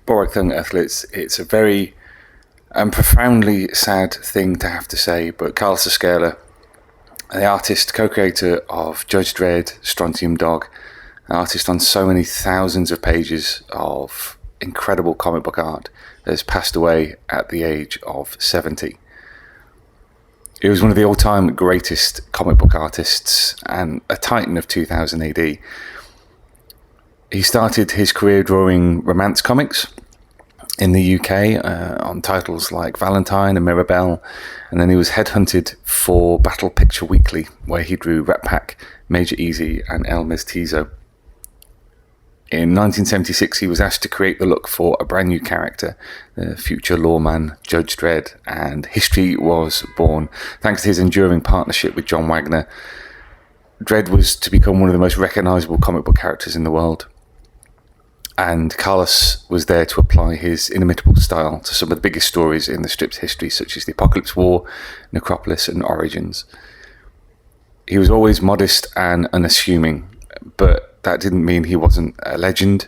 Borg athletes, it's a very profoundly sad thing to have to say, but Carlos Ezquerra, the artist, co-creator of Judge Dredd, Strontium Dog, an artist on so many thousands of pages of incredible comic book art, has passed away at the age of 70. He was one of the all-time greatest comic book artists and a titan of 2000 AD. He started his career drawing romance comics in the UK on titles like Valentine and Mirabelle, and then he was headhunted for Battle Picture Weekly, where he drew Rat Pack, Major Easy and El Mestizo. In 1976, he was asked to create the look for a brand new character, the future lawman Judge Dredd, and history was born. Thanks to his enduring partnership with John Wagner, Dredd was to become one of the most recognisable comic book characters in the world. And Carlos was there to apply his inimitable style to some of the biggest stories in the strip's history, such as the Apocalypse War, Necropolis and Origins. He was always modest and unassuming, but that didn't mean he wasn't a legend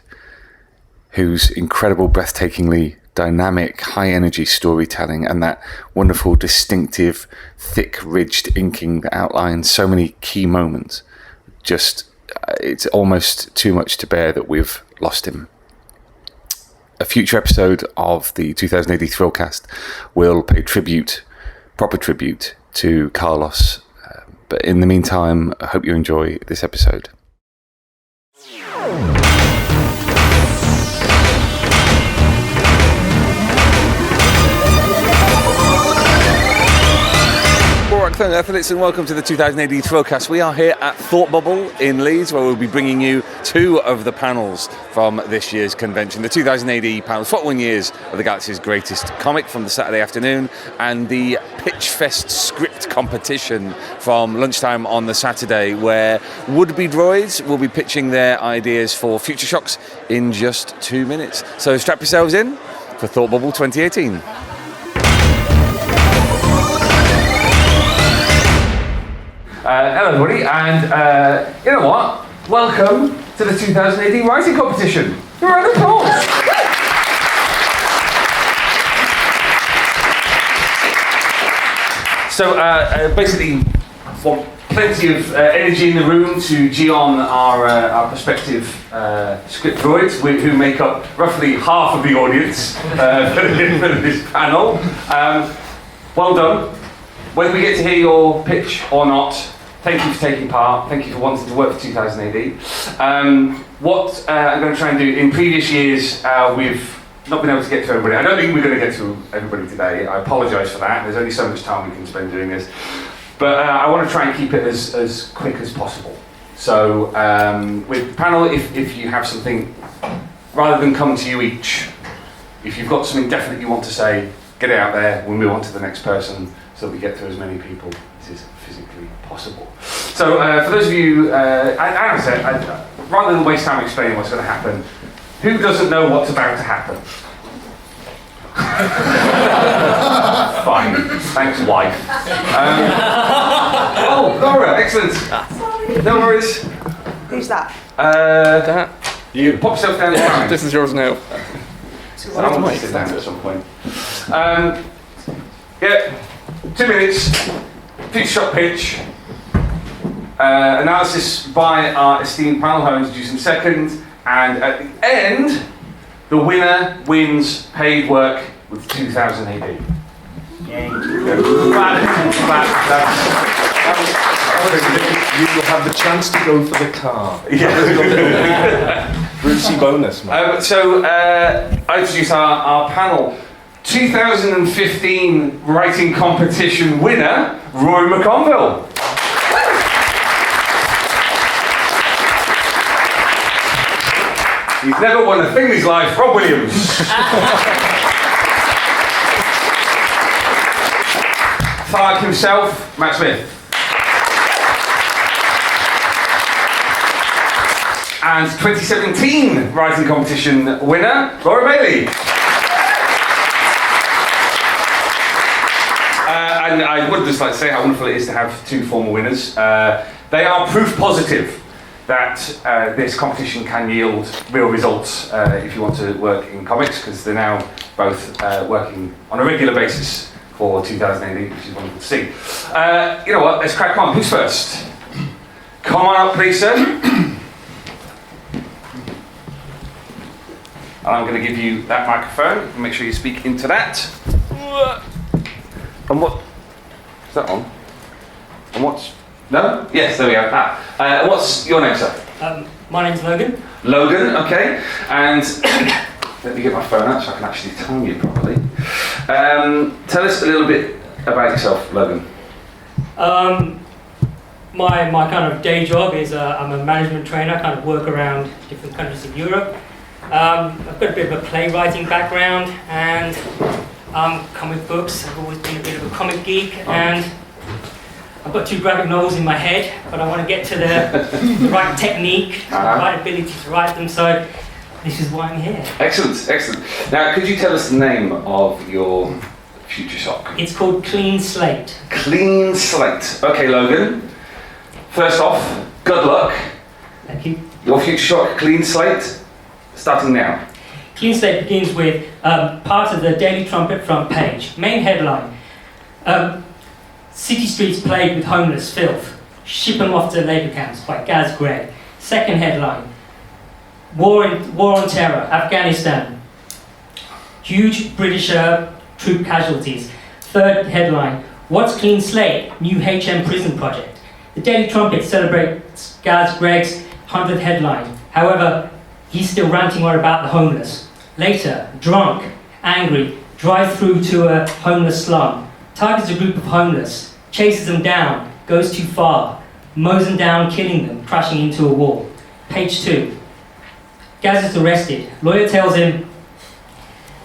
whose incredible, breathtakingly dynamic, high-energy storytelling and that wonderful, distinctive, thick-ridged inking that outlines so many key moments, it's almost too much to bear that we've lost him. A future episode of the 2000 AD Thrillcast will pay proper tribute to Carlos. But in the meantime, I hope you enjoy this episode. Hello athletes and welcome to the 2000 AD Thrillcast. We are here at Thought Bubble in Leeds, where we'll be bringing you two of the panels from this year's convention. The 2000 AD panels, 41 years of the Galaxy's greatest comic from the Saturday afternoon, and the Pitch Fest script competition from lunchtime on the Saturday, where would-be droids will be pitching their ideas for Future Shocks in just 2 minutes. So strap yourselves in for Thought Bubble 2018. Hello everybody, and you know what? Welcome to the 2000 AD writing competition. A round of applause. So basically, want plenty of energy in the room to G on our prospective script droids, who make up roughly half of the audience for this panel. Well done. Whether we get to hear your pitch or not, thank you for taking part. Thank you for wanting to work for 2000 AD. What I'm going to try and do, in previous years, we've not been able to get to everybody. I don't think we're going to get to everybody today. I apologise for that. There's only so much time we can spend doing this. But I want to try and keep it as quick as possible. So with the panel, if you have something, rather than come to you each, if you've got something definite you want to say, get it out there. We'll move on to the next person, so we get to as many people as is physically possible. So for those of you, as I said, rather than waste time explaining what's going to happen, who doesn't know what's about to happen? Fine, thanks wife. Oh, Laura, excellent. Sorry. No worries. Who's that? That. You. Pop yourself down the line. This is yours now. So I want to sit down at some point. Yeah. 2 minutes, Future Shock pitch, analysis by our esteemed panel, who I'll introduce in a second, and at the end, the winner wins paid work with 2000 AD. Yay. You will have the chance to go for the car. Yeah. Brucey bonus, man. So I introduce our panel. 2015 writing competition winner, Rory McConville. He's never won a thing in his life, Rob Williams. Thark himself, Matt Smith. And 2017 writing competition winner, Laura Bailey. And I would just like to say how wonderful it is to have two former winners. They are proof positive that this competition can yield real results if you want to work in comics, because they're now both working on a regular basis for 2000 AD, which is wonderful to see. You know what, let's crack on. Who's first? Come on up, please, sir. And I'm going to give you that microphone. Make sure you speak into that. And what? Is that on? And what's? No? Yes, there we go. What's your name, sir? My name's Logan. Logan, okay. And let me get my phone out so I can actually tell you properly. Tell us a little bit about yourself, Logan. My kind of day job is I'm a management trainer. I kind of work around different countries in Europe. I've got a bit of a playwriting background and comic books. I've always been a bit of a comic geek, and I've got 2 graphic novels in my head, but I want to get to the right technique, the right ability to write them, so this is why I'm here. Excellent, excellent. Now, could you tell us the name of your future shock? It's called Clean Slate. Clean Slate. Okay, Logan. First off, good luck. Thank you. Your future shock, Clean Slate, starting now. Clean Slate begins with part of the Daily Trumpet front page. Main headline. City streets plagued with homeless filth. Ship them off to labour camps by Gaz Gregg. Second headline. War on Terror, Afghanistan. Huge British troop casualties. Third headline. What's Clean Slate? New HM prison project. The Daily Trumpet celebrates Gaz Gregg's 100th headline. However, he's still ranting on about the homeless. Later, drunk, angry, drive through to a homeless slum. Targets a group of homeless, chases them down, goes too far, mows them down, killing them, crashing into a wall. Page 2. Gaz is arrested. Lawyer tells him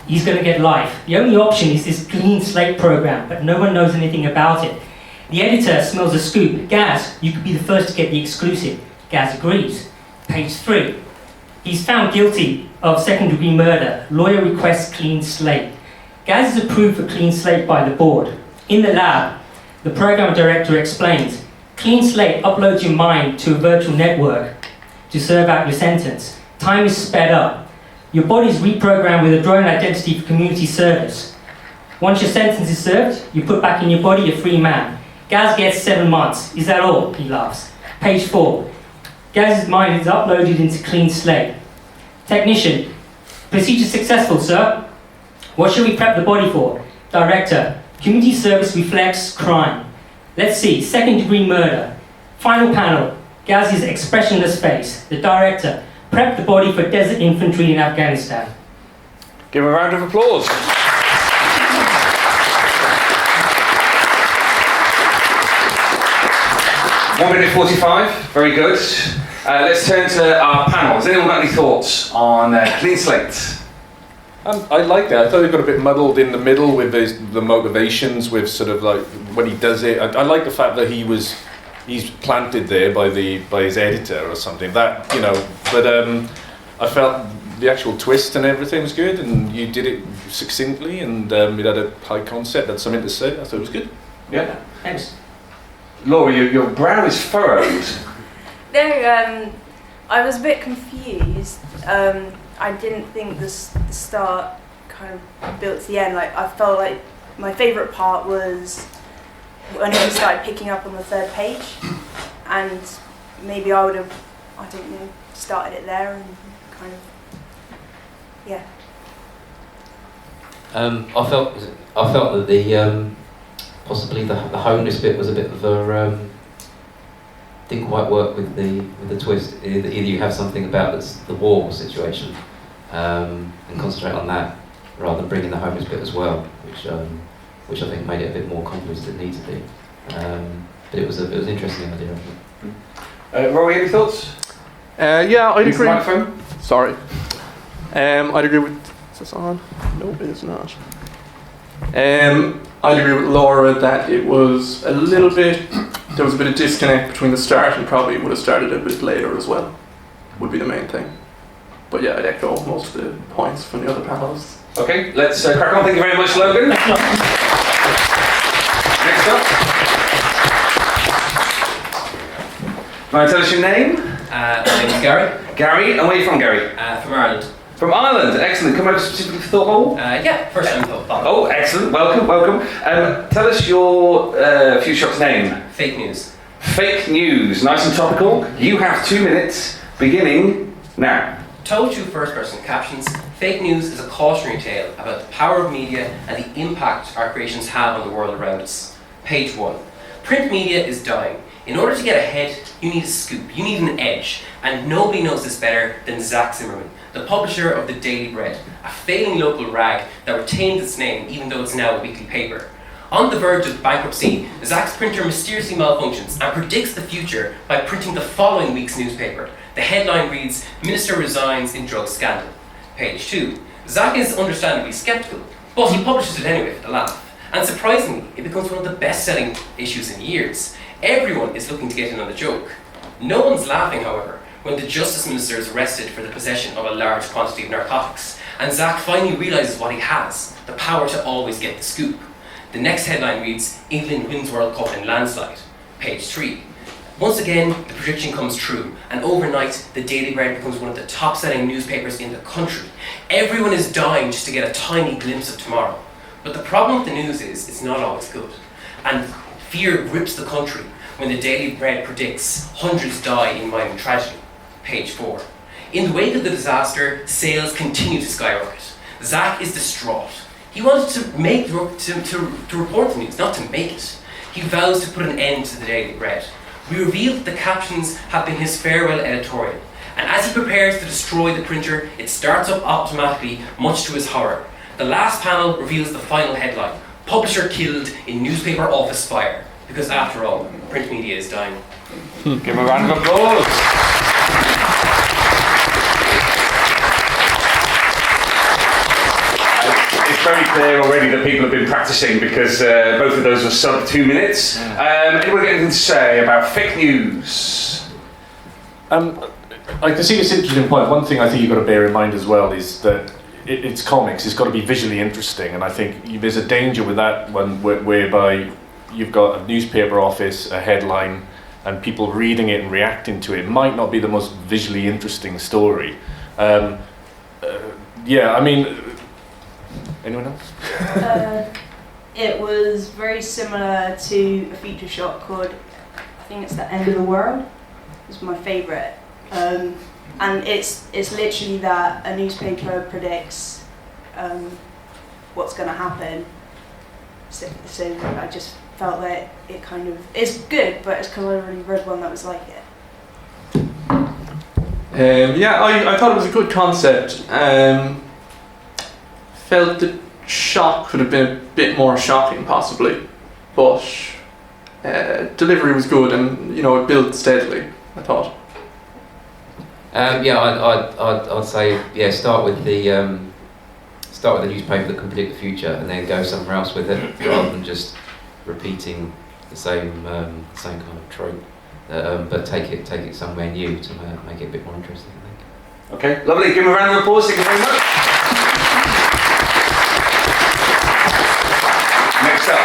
he's going to get life. The only option is this Clean Slate program, but no one knows anything about it. The editor smells a scoop. Gaz, you could be the first to get the exclusive. Gaz agrees. Page 3. He's found guilty of second-degree murder. Lawyer requests Clean Slate. Gaz is approved for Clean Slate by the board. In the lab, the program director explains, Clean Slate uploads your mind to a virtual network to serve out your sentence. Time is sped up. Your body is reprogrammed with a droid identity for community service. Once your sentence is served, you're put back in your body a free man. Gaz gets 7 months. Is that all? He laughs. Page 4. Gaz's mind is uploaded into Clean Slate. Technician. Procedure successful, sir. What should we prep the body for? Director. Community service reflects crime. Let's see. Second-degree murder. Final panel. Gaz's expressionless face. The director. Prep the body for desert infantry in Afghanistan. Give him a round of applause. 1 minute 45, very good. Let's turn to our panel. Has anyone got any thoughts on Clean Slate? I like that. I thought it got a bit muddled in the middle with the motivations, with sort of like when he does it. I like the fact that he's planted there by his editor or something. That, you know, but I felt the actual twist and everything was good, and you did it succinctly, and it had a high concept, had something to say. I thought it was good. Yeah. Thanks. Laura, your brow is furrowed. No, I was a bit confused. I didn't think the start kind of built to the end. Like, I felt like my favourite part was when he started picking up on the third page, and maybe I would have, I don't know, started it there and kind of, yeah. I felt that the possibly the homeless bit was a bit of a didn't quite work with the twist. Either you have something about the war situation and concentrate on that rather than bring in the homeless bit as well, which I think made it a bit more convoluted than it needed to be. But it was an interesting idea. Rory, any thoughts? Yeah, I'd Use the agree. microphone. Sorry. I'd agree with. Is this on? No, it is not. I'd agree with Laura that it was a little bit. There was a bit of disconnect between the start and probably would have started a bit later as well. Would be the main thing. But yeah, I'd echo most of the points from the other panelists. Okay, let's crack on. Thank you very much, Logan. Next up. Want to tell us your name? My name is Gary. Gary, and where are you from, Gary? From Ireland. From Ireland, excellent. Come over specifically for Thought Bubble? Yeah, first time Thought Bubble. Oh, excellent. Welcome. Tell us your Future Shock's name. Fake news. Fake news, nice and topical. You have 2 minutes, beginning now. Told to first person captions, fake news is a cautionary tale about the power of media and the impact our creations have on the world around us. Page 1. Print media is dying. In order to get ahead, you need a scoop, you need an edge, and nobody knows this better than Zach Zimmerman, the publisher of the Daily Bread, a failing local rag that retains its name even though it's now a weekly paper. On the verge of bankruptcy, Zach's printer mysteriously malfunctions and predicts the future by printing the following week's newspaper. The headline reads, Minister resigns in drug scandal. Page 2. Zach is understandably sceptical, but he publishes it anyway for the laugh. And surprisingly, it becomes one of the best-selling issues in years. Everyone is looking to get in on the joke. No one's laughing, however, when the Justice Minister is arrested for the possession of a large quantity of narcotics, and Zach finally realises what he has, the power to always get the scoop. The next headline reads, England wins World Cup in landslide. Page 3. Once again, the prediction comes true, and overnight, the Daily Bread becomes one of the top-selling newspapers in the country. Everyone is dying just to get a tiny glimpse of tomorrow. But the problem with the news is, it's not always good. And fear grips the country when the Daily Bread predicts hundreds die in mining tragedy. Page 4. In the wake of the disaster, sales continue to skyrocket. Zach is distraught. He wanted to report the news, not to make it. He vows to put an end to the Daily Bread. We reveal that the captions have been his farewell editorial, and as he prepares to destroy the printer, it starts up automatically, much to his horror. The last panel reveals the final headline, Publisher killed in newspaper office fire, because after all, print media is dying. Give him a round of applause. It's very clear already that people have been practicing because both of those were sub 2 minutes. Anyone got anything to say about fake news? I can see this interesting point. One thing I think you've got to bear in mind as well is that it's comics. It's got to be visually interesting, and I think there's a danger with that one whereby you've got a newspaper office, a headline, and people reading it and reacting to it might not be the most visually interesting story. Anyone else? It was very similar to a feature shock called, I think it's The End of the World. It's my favourite. And it's literally that a newspaper predicts what's going to happen. So I just felt that it kind of it's good, but it's because I already read one that was like it. I thought it was a good concept. Felt the shock could have been a bit more shocking, possibly, but delivery was good, and it built steadily, I thought. I'd say start with the newspaper that can predict the future, and then go somewhere else with it, rather than just repeating the same kind of trope. But take it somewhere new to make it a bit more interesting, I think. Okay, lovely. Give him a round of applause. Thank you very much. Next up.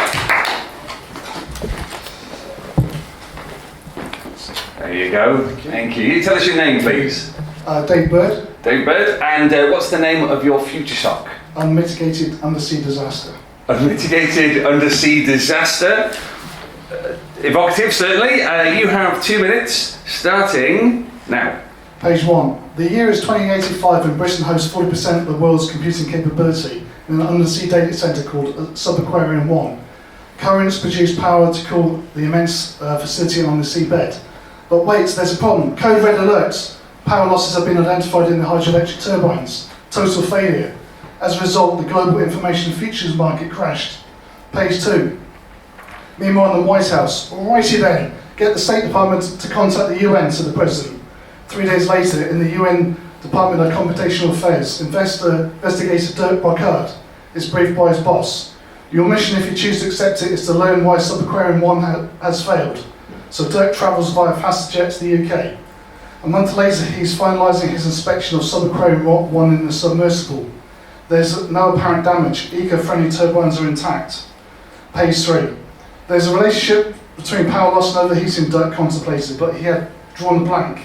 There you go. Thank you. Tell us your name, please. Dave Bird. Dave Bird. And what's the name of your future shock? Unmitigated undersea disaster. Unmitigated undersea disaster. Evocative, certainly. You have 2 minutes, starting now. Page 1. The year is 2085 and Britain hosts 40% of the world's computing capability in an undersea data centre called Subaquarium 1. Currents produce power to cool the immense facility on the seabed. But wait, there's a problem. Code red alerts. Power losses have been identified in the hydroelectric turbines. Total failure. As a result, the global information futures market crashed. Page 2. Meanwhile, in the White House, alrighty then, get the State Department to contact the UN, said the President. 3 days later, in the UN Department of Computational Affairs, investigator Dirk Burkhardt is briefed by his boss. Your mission, if you choose to accept it, is to learn why Subaquarium 1 has failed. So Dirk travels via fast jet to the UK. A month later, he's finalising his inspection of Subaquarium 1 in the submersible. There's no apparent damage. Eco-friendly turbines are intact. Page 3. There's a relationship between power loss and overheating Dirk contemplated, but he had drawn a blank.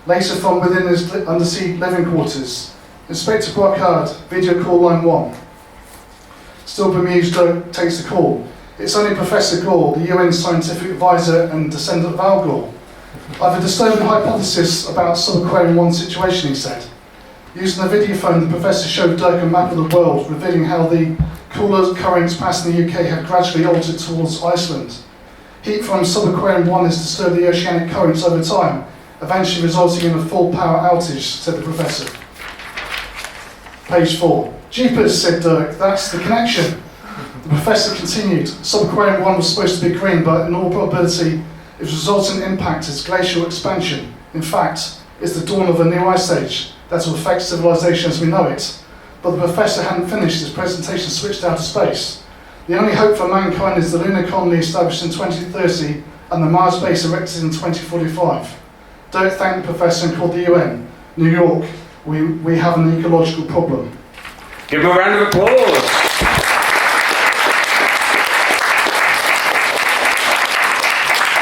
Later from within his undersea living quarters. Inspector Brocard, video call line 1. Still bemused, Dirk takes the call. It's only Professor Gore, the UN scientific advisor and descendant of Al Gore. I have a disturbing hypothesis about Subaquarium 1 situation, he said. Using the videophone, the professor showed Dirk a map of the world, revealing how the cooler currents passing the UK had gradually altered towards Iceland. Heat from Subaquarium 1 has disturbed the oceanic currents over time, eventually resulting in a full power outage, said the professor. Page 4. Jeepers, said Dirk, that's the connection. The professor continued. Subaquarium 1 was supposed to be green, but in all probability, its resultant impact is glacial expansion. In fact, it's the dawn of a new ice age that will affect civilization as we know it. But the professor hadn't finished his presentation, switched out of space. The only hope for mankind is the lunar colony established in 2030 and the Mars base erected in 2045. Dirk thanked the professor and called the UN. New York, we have an ecological problem. Give him a round of applause.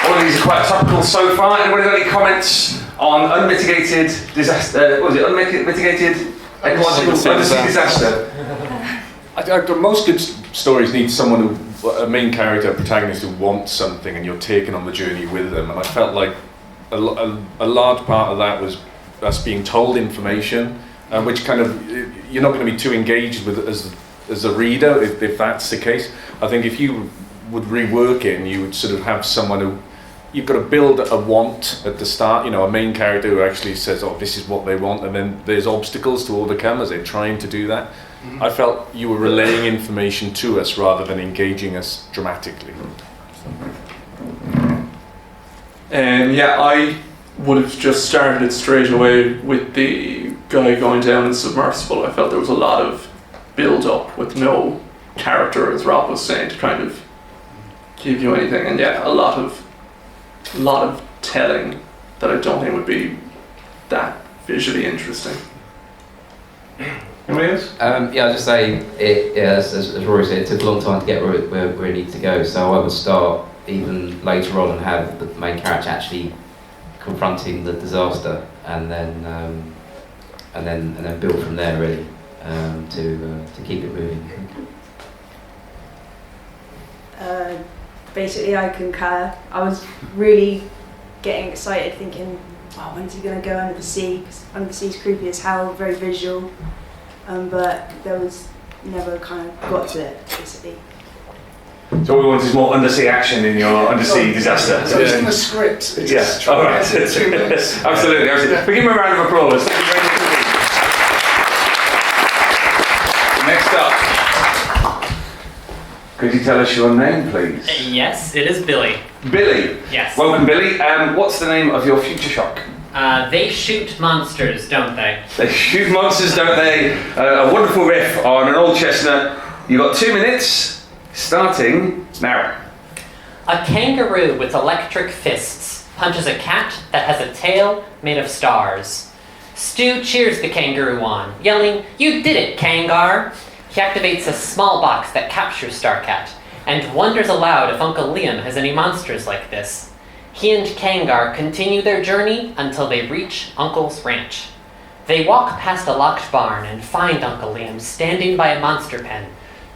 All of these are quite topical so far. Anybody got any comments on unmitigated disaster? What was it? Unmitigated ecological undersea disaster. Most good stories need someone who, a main character, a protagonist who wants something, and you're taken on the journey with them. And I felt like a large part of that was us being told information, which kind of you're not going to be too engaged with as a reader if that's the case. I think if you would rework it and you would sort of have someone who you've got to build a want at the start, you know, a main character who actually says, oh, this is what they want, and then there's obstacles to overcome as they're trying to do that. Mm-hmm. I felt you were relaying information to us rather than engaging us dramatically. I would have just started it straight away with the guy going down in submersible. I felt there was a lot of build-up with no character, as Rob was saying, to kind of give you anything. And a lot of telling that I don't think would be that visually interesting. Anybody else? I'll just say, as Rory said, it took a long time to get where it needed to go, so I would start even later on and have the main character actually confronting the disaster, and then build from there, really, to keep it moving. Basically, I concur. I was really getting excited, thinking, "Oh, when's he going to go under the sea?" Because under the sea is creepy as hell, very visual. But there was never kind of got to it, basically. So what we want is more undersea action in your undersea disaster. So it's in the script. Yes, all right. Absolutely. Yeah. We give him a round of applause. Thank you very much. Next up, could you tell us your name, please? Yes, it is Billy. Billy. Yes. Welcome, Billy. What's the name of your future shock? They shoot monsters, don't they? They shoot monsters, don't they? A wonderful riff on an old chestnut. You've got 2 minutes, starting now. A kangaroo with electric fists punches a cat that has a tail made of stars. Stu cheers the kangaroo on, yelling, "You did it, Kangar!" He activates a small box that captures Starcat, and wonders aloud if Uncle Liam has any monsters like this. He and Kangar continue their journey until they reach Uncle's ranch. They walk past a locked barn and find Uncle Liam standing by a monster pen,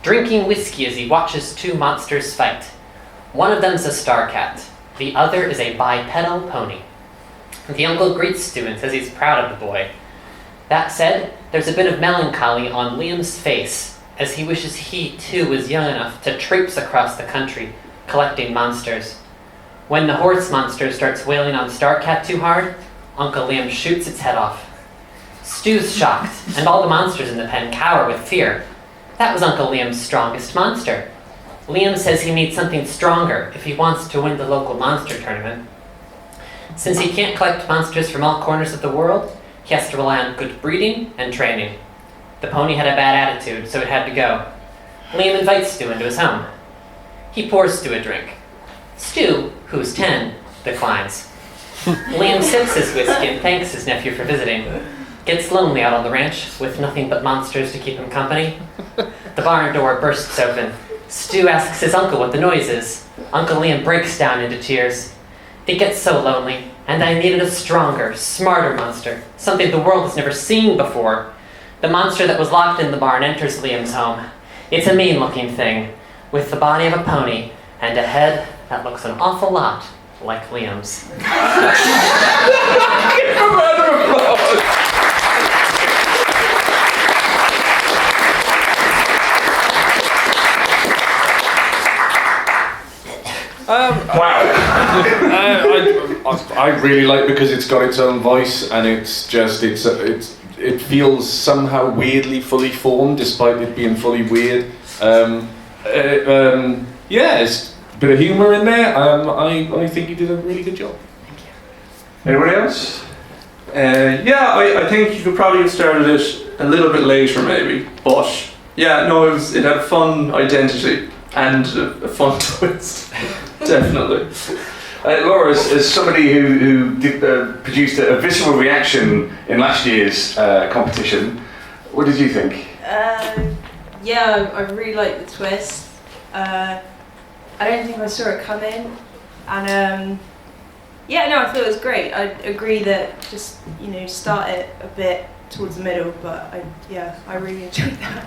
drinking whiskey as he watches 2 monsters fight. One of them's a Starcat, the other is a bipedal pony. The uncle greets Stu and says he's proud of the boy. That said, there's a bit of melancholy on Liam's face, as he wishes he too was young enough to traipse across the country, collecting monsters. When the horse monster starts wailing on Starcat too hard, Uncle Liam shoots its head off. Stu's shocked, and all the monsters in the pen cower with fear. That was Uncle Liam's strongest monster. Liam says he needs something stronger if he wants to win the local monster tournament. Since he can't collect monsters from all corners of the world, he has to rely on good breeding and training. The pony had a bad attitude, so it had to go. Liam invites Stu into his home. He pours Stu a drink. Stu, who's 10, declines. Liam sips his whiskey and thanks his nephew for visiting. Gets lonely out on the ranch, with nothing but monsters to keep him company. The barn door bursts open. Stu asks his uncle what the noise is. Uncle Liam breaks down into tears. He gets so lonely, And I needed a stronger, smarter monster, something the world has never seen before. The monster that was locked in the barn enters Liam's home. It's a mean-looking thing, with the body of a pony and a head that looks an awful lot like Liam's. I really like because it's got its own voice and it feels somehow weirdly fully formed despite it being fully weird. Yeah, it's a bit of humour in there. I think you did a really good job. Thank you. Anyone else? I think you could probably have started it a little bit later maybe, but yeah, no, it had a fun identity and a fun twist, definitely. Laura, as somebody who produced a visceral reaction in last year's competition, what did you think? Yeah, I really liked the twist. I don't think I saw it coming, and I thought it was great. I agree that just start it a bit towards the middle, but I really enjoyed that.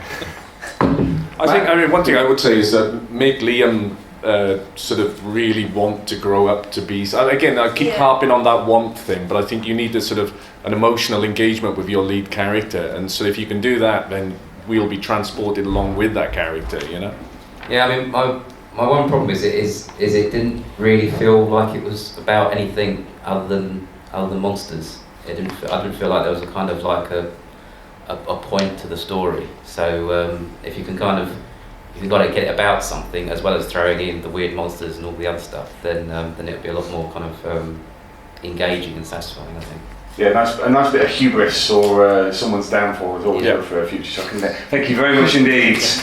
I mean, one thing I would say is that make Liam sort of really want to grow up to be. And again, I keep harping on that want thing, but I think you need a sort of an emotional engagement with your lead character, and so if you can do that, then we'll be transported along with that character. Yeah, I mean, my one problem is it didn't really feel like it was about anything other than monsters. I didn't feel like there was a kind of like a point to the story. So if you can got to get it about something as well as throwing in the weird monsters and all the other stuff, then it'll be a lot more kind of engaging and satisfying, I think. Yeah, a nice bit of hubris or someone's downfall is always good for a future shock, isn't it? Thank you very much indeed. Next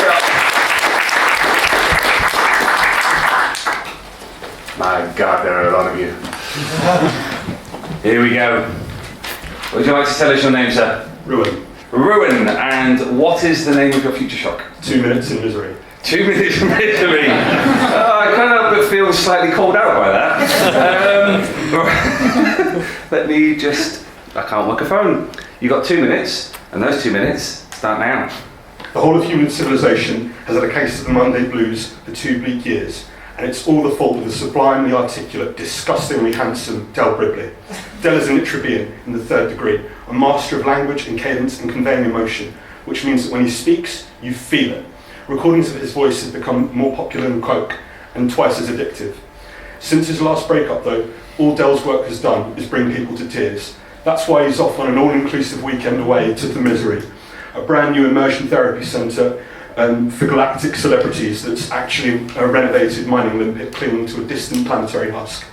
up. My God, there are a lot of you. Here we go. Would you like to tell us your name, sir? Ruin. Ruin, and what is the name of your future shock? 2 minutes in misery. 2 minutes in misery. I can't help but feel slightly called out by that. Let me just... I can't work a phone. You got 2 minutes, and those 2 minutes start now. The whole of human civilization has had a case of the Monday blues for 2 bleak years, and it's all the fault of the sublimely articulate, disgustingly handsome Del Bribley. Del is a literary being in the 3rd degree, a master of language and cadence and conveying emotion, which means that when he speaks, you feel it. Recordings of his voice have become more popular than Coke, and twice as addictive. Since his last breakup though, all Del's work has done is bring people to tears. That's why he's off on an all-inclusive weekend away to the Misery, a brand new immersion therapy centre for galactic celebrities that's actually a renovated mining limpet clinging to a distant planetary husk.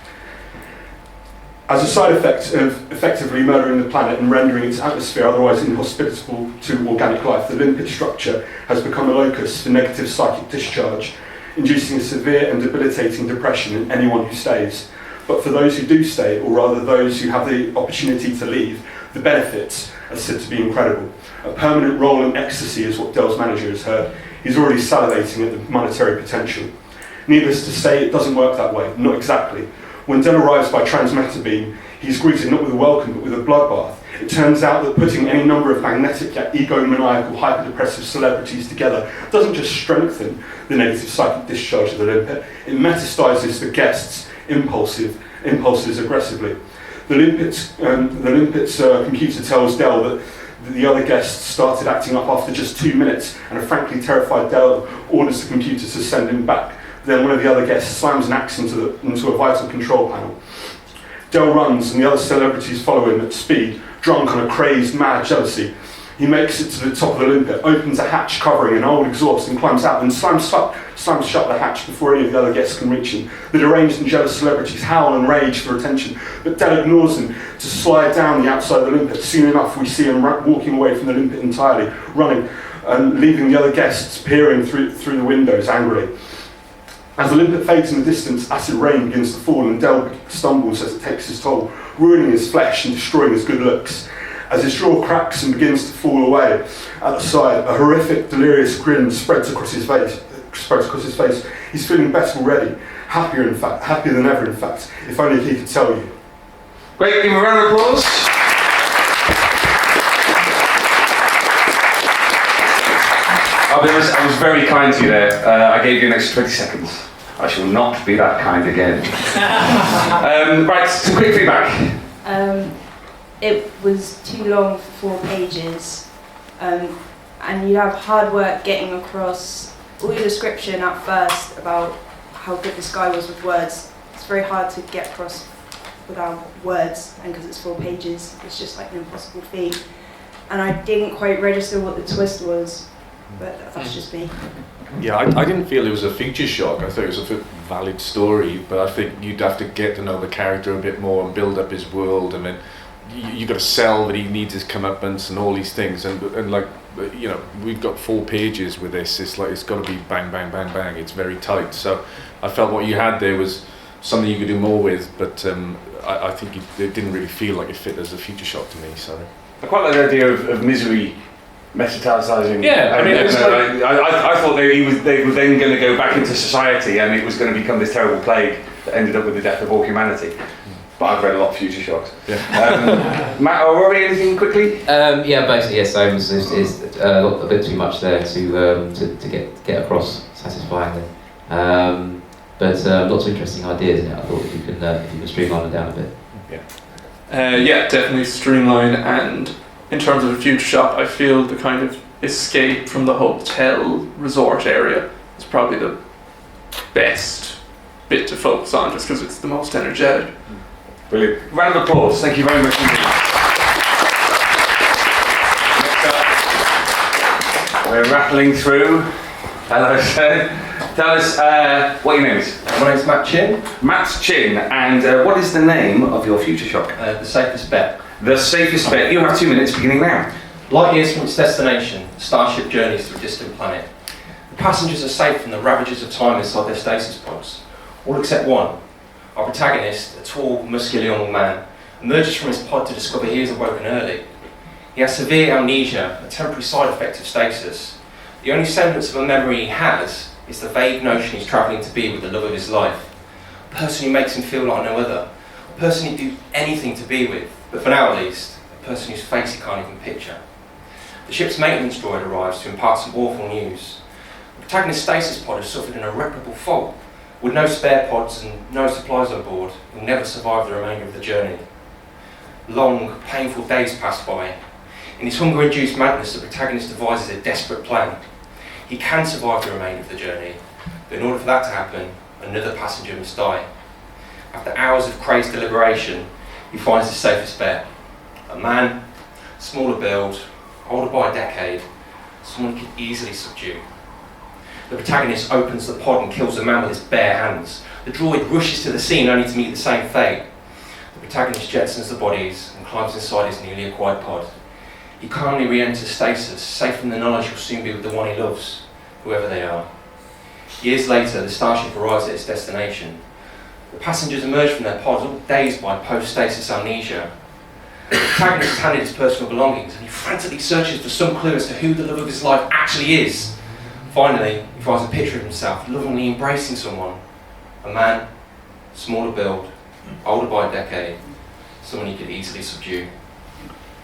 As a side effect of effectively murdering the planet and rendering its atmosphere otherwise inhospitable to organic life, the limpet structure has become a locus for negative psychic discharge, inducing a severe and debilitating depression in anyone who stays. But for those who do stay, or rather those who have the opportunity to leave, the benefits are said to be incredible. A permanent role in ecstasy is what Del's manager has heard. He's already salivating at the monetary potential. Needless to say, it doesn't work that way, not exactly. When Del arrives by transmatter beam, he's greeted not with a welcome but with a bloodbath. It turns out that putting any number of magnetic yet egomaniacal hyperdepressive celebrities together doesn't just strengthen the negative psychic discharge of the limpet, it metastasizes the guests' impulses aggressively. The limpet's computer tells Del that the other guests started acting up after just 2 minutes, and a frankly terrified Del orders the computer to send him back. Then one of the other guests slams an axe into a vital control panel. Del runs and the other celebrities follow him at speed, drunk on a crazed, mad jealousy. He makes it to the top of the limpet, opens a hatch covering an old exhaust and climbs out, and slams shut the hatch before any of the other guests can reach him. The deranged and jealous celebrities howl and rage for attention, but Del ignores them to slide down the outside of the limpet. Soon enough, we see him walking away from the limpet entirely, running, and leaving the other guests peering through the windows angrily. As the limpet fades in the distance, acid rain begins to fall, and Del stumbles as it takes his toll, ruining his flesh and destroying his good looks. As his jaw cracks and begins to fall away at the side, a horrific, delirious grin spreads across his face. He's feeling better already. happier than ever, in fact, if only he could tell you. Great, give him a round of applause. I'll be honest, I was very kind to you there. I gave you an extra 20 seconds. I shall not be that kind again. Right, some quick feedback. It was too long for 4 pages, and you have hard work getting across all your description at first about how good this guy was with words. It's very hard to get across without words, and because it's 4 pages, it's just like an impossible feat. And I didn't quite register what the twist was, but that's just me. Yeah, I didn't feel it was a feature shock. I thought it was a valid story, but I think you'd have to get to know the character a bit more and build up his world, and then you got to sell that he needs his comeuppance and all these things, and like, you know, we've got 4 pages with this. It's like, it's got to be bang, bang, bang, bang. It's very tight. So I felt what you had there was something you could do more with, but I think it didn't really feel like it fit as a feature shock to me. So I quite like the idea of misery metastatising. Yeah, I mean, it's like, I thought they were then going to go back into society, and it was going to become this terrible plague that ended up with the death of all humanity. But I've read a lot of future shocks. Yeah. Matt or Rory, anything quickly? Yeah, basically, yes. Is a bit too much there to get across satisfyingly. But lots of interesting ideas in it. I thought if you can streamline it down a bit. Yeah, definitely streamline, and in terms of a future shock, I feel the kind of escape from the hotel resort area is probably the best bit to focus on, just because it's the most energetic. Brilliant. Round of applause. Thank you very much indeed. We're rattling through. Hello, sir. Tell us what your name is. My name's Matt Chin. Matt Chin, and what is the name of your future shock? The Safest Bet. The Safest Bet. You have 2 minutes beginning now. Light years from its destination, the starship journeys through a distant planet. The passengers are safe from the ravages of time inside their stasis pods, all except one. Our protagonist, a tall, muscular young man, emerges from his pod to discover he is awoken early. He has severe amnesia, a temporary side effect of stasis. The only semblance of a memory he has is the vague notion he's travelling to be with the love of his life. A person who makes him feel like no other. A person he'd do anything to be with, but for now at least, a person whose face he can't even picture. The ship's maintenance droid arrives to impart some awful news. The protagonist's stasis pod has suffered an irreparable fault. With no spare pods and no supplies on board, he'll never survive the remainder of the journey. Long, painful days pass by. In his hunger-induced madness, the protagonist devises a desperate plan. He can survive the remainder of the journey, but in order for that to happen, another passenger must die. After hours of crazed deliberation, he finds the safest bet. A man, smaller build, older by a decade, someone he could easily subdue. The protagonist opens the pod and kills the man with his bare hands. The droid rushes to the scene only to meet the same fate. The protagonist jetsons the bodies and climbs inside his newly acquired pod. He calmly re-enters stasis, safe in the knowledge he'll soon be with the one he loves, whoever they are. Years later, the starship arrives at its destination. The passengers emerge from their pods, all dazed by post-stasis amnesia. The protagonist is handed his personal belongings, and he frantically searches for some clue as to who the love of his life actually is. Finally, he finds a picture of himself lovingly embracing someone. A man, smaller build, older by a decade, someone he could easily subdue.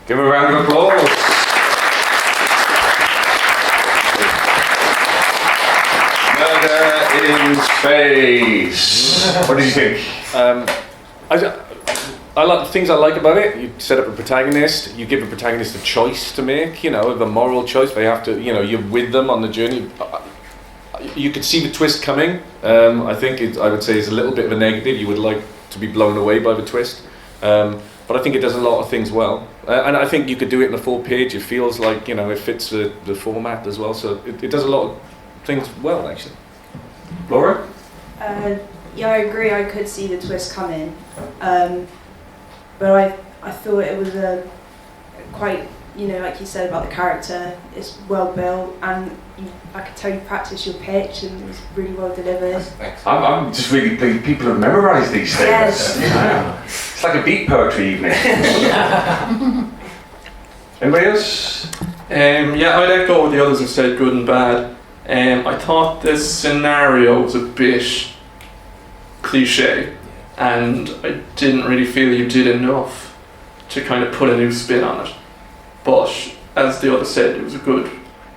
Give a round of applause. Murder in Space. What did you think? I like the things I like about it. You set up a protagonist, you give a protagonist a choice to make, you know, the moral choice. They have to, you know, you're with them on the journey. You could see the twist coming. I think I would say it's a little bit of a negative. You would like to be blown away by the twist. But I think it does a lot of things well. And I think you could do it in a 4-page. It feels like, you know, it fits the format as well. So it does a lot of things well, actually. Laura? Yeah, I agree. I could see the twist coming. But I thought it was a quite, you know, like you said about the character, it's well built, and I could tell you practiced your pitch, and it was really well delivered. Thanks. I'm just really pleased people have memorised these things. Yes. Yeah. It's like a beat poetry evening. Anybody else? Yeah, I'd echo what the others have said, good and bad. I thought this scenario was a bit cliche, and I didn't really feel you did enough to kind of put a new spin on it. But as the other said, it was a good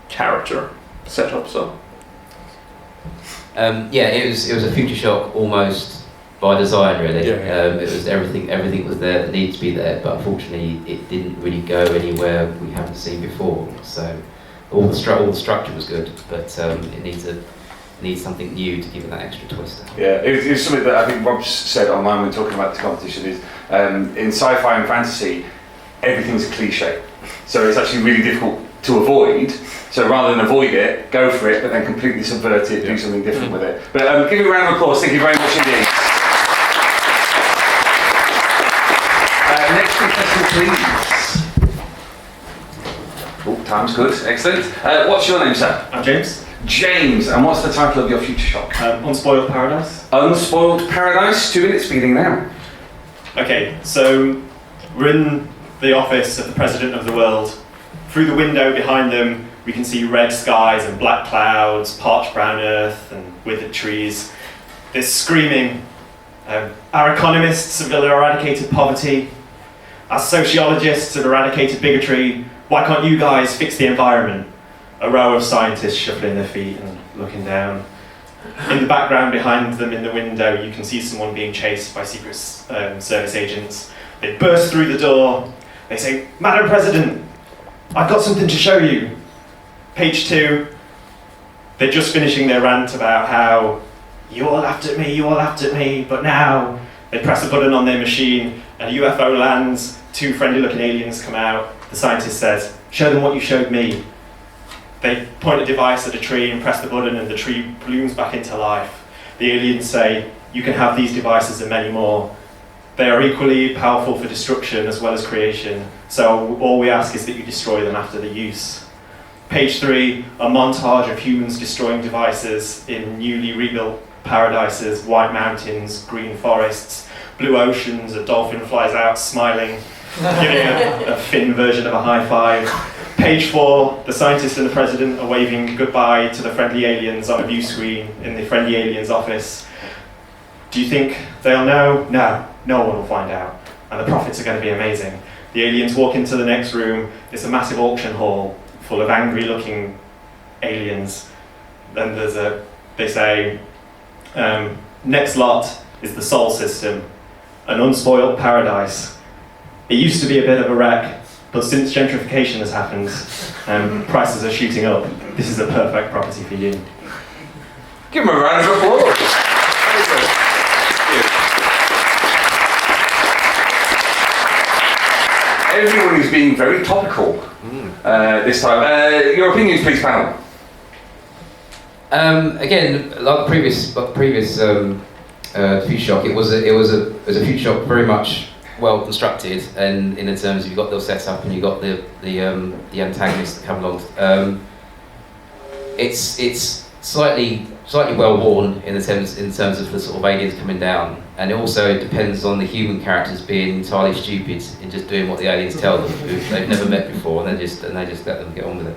character setup. So yeah, it was a future shock almost by design, really. It was everything was there that needed to be there, but unfortunately it didn't really go anywhere we haven't seen before. So all the structure was good, but it needs something new to give it that extra twist. Yeah, it was something that I think Rob said online when talking about the competition is in sci-fi and fantasy, everything's a cliche. So it's actually really difficult to avoid. So rather than avoid it, go for it, but then completely subvert it, do something different with it. But give it a round of applause. Thank you very much indeed. Next contestant, please. Oh, time's good. Excellent. What's your name, sir? I'm James. James, and what's the title of your future shock? Unspoiled Paradise. Unspoiled Paradise. 2 minutes beginning now. Okay, so we're in the office of the President of the World. Through the window behind them, we can see red skies and black clouds, parched brown earth and withered trees. There's screaming. Our economists have eradicated poverty. Our sociologists have eradicated bigotry. Why can't you guys fix the environment? A row of scientists shuffling their feet and looking down. In the background behind them in the window, you can see someone being chased by Secret Service agents. They burst through the door. They say, "Madam President, I've got something to show you." Page 2, they're just finishing their rant about how you all laughed at me, but now they press a button on their machine and a UFO lands, 2 friendly looking aliens come out. The scientist says, "Show them what you showed me." They point a device at a tree and press the button and the tree blooms back into life. The aliens say, "You can have these devices and many more. They are equally powerful for destruction as well as creation, so all we ask is that you destroy them after the use." Page 3, a montage of humans destroying devices in newly rebuilt paradises, white mountains, green forests, blue oceans, a dolphin flies out smiling, giving a Finn version of a high five. Page 4, the scientist and the president are waving goodbye to the friendly aliens on a view screen in the friendly aliens office. Do you think they'll know? No, no one will find out. And the profits are going to be amazing. The aliens walk into the next room. It's a massive auction hall full of angry looking aliens. Then they say, next lot is the Sol system, an unspoiled paradise. It used to be a bit of a wreck, but since gentrification has happened, prices are shooting up. This is a perfect property for you. Give him a round of applause. Everyone is being very topical this time. Your opinions, please, panel. Again, like previous future shock, it was a future shock very much well constructed, and in the terms of you've got the setup and you've got the antagonist that come along. It's slightly well worn in terms of the sort of aliens coming down, and it also depends on the human characters being entirely stupid in just doing what the aliens tell them, who they've never met before, and they just let them get on with it.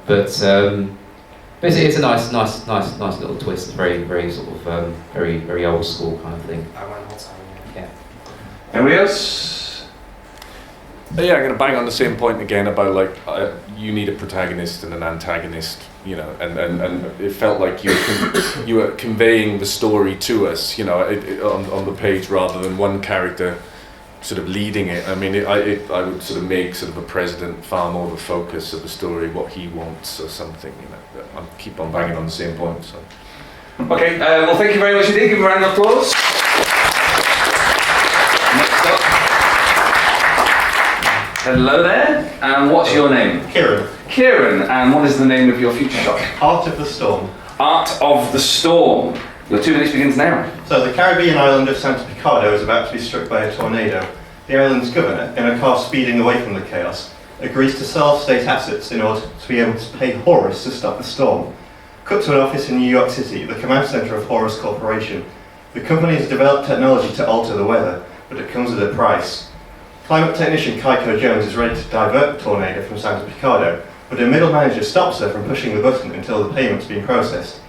But it's a nice little twist. It's very sort of very old school kind of thing. Yeah. Anybody else? Yeah, I'm going to bang on the same point again about you need a protagonist and an antagonist, you know, and it felt like you were conveying the story to us, you know, on the page rather than one character sort of leading it. I mean, I would sort of make sort of a president far more of a focus of the story, what he wants or something, you know. I keep on banging on the same point. So. Okay, well, thank you very much indeed. Give him a round of applause. Next up. Hello there, and what's your name? Kieran. Kieran, and what is the name of your future shock? Art of the Storm. Art of the Storm. Your 2 minutes begins now. So the Caribbean island of Santa Picardo is about to be struck by a tornado. The island's governor, in a car speeding away from the chaos, agrees to sell state assets in order to be able to pay Horus to stop the storm. Cut to an office in New York City, the command center of Horus Corporation. The company has developed technology to alter the weather, but it comes at a price. Climate technician Kaiko Jones is ready to divert the tornado from Santa Picardo, but a middle manager stops her from pushing the button until the payment's been processed.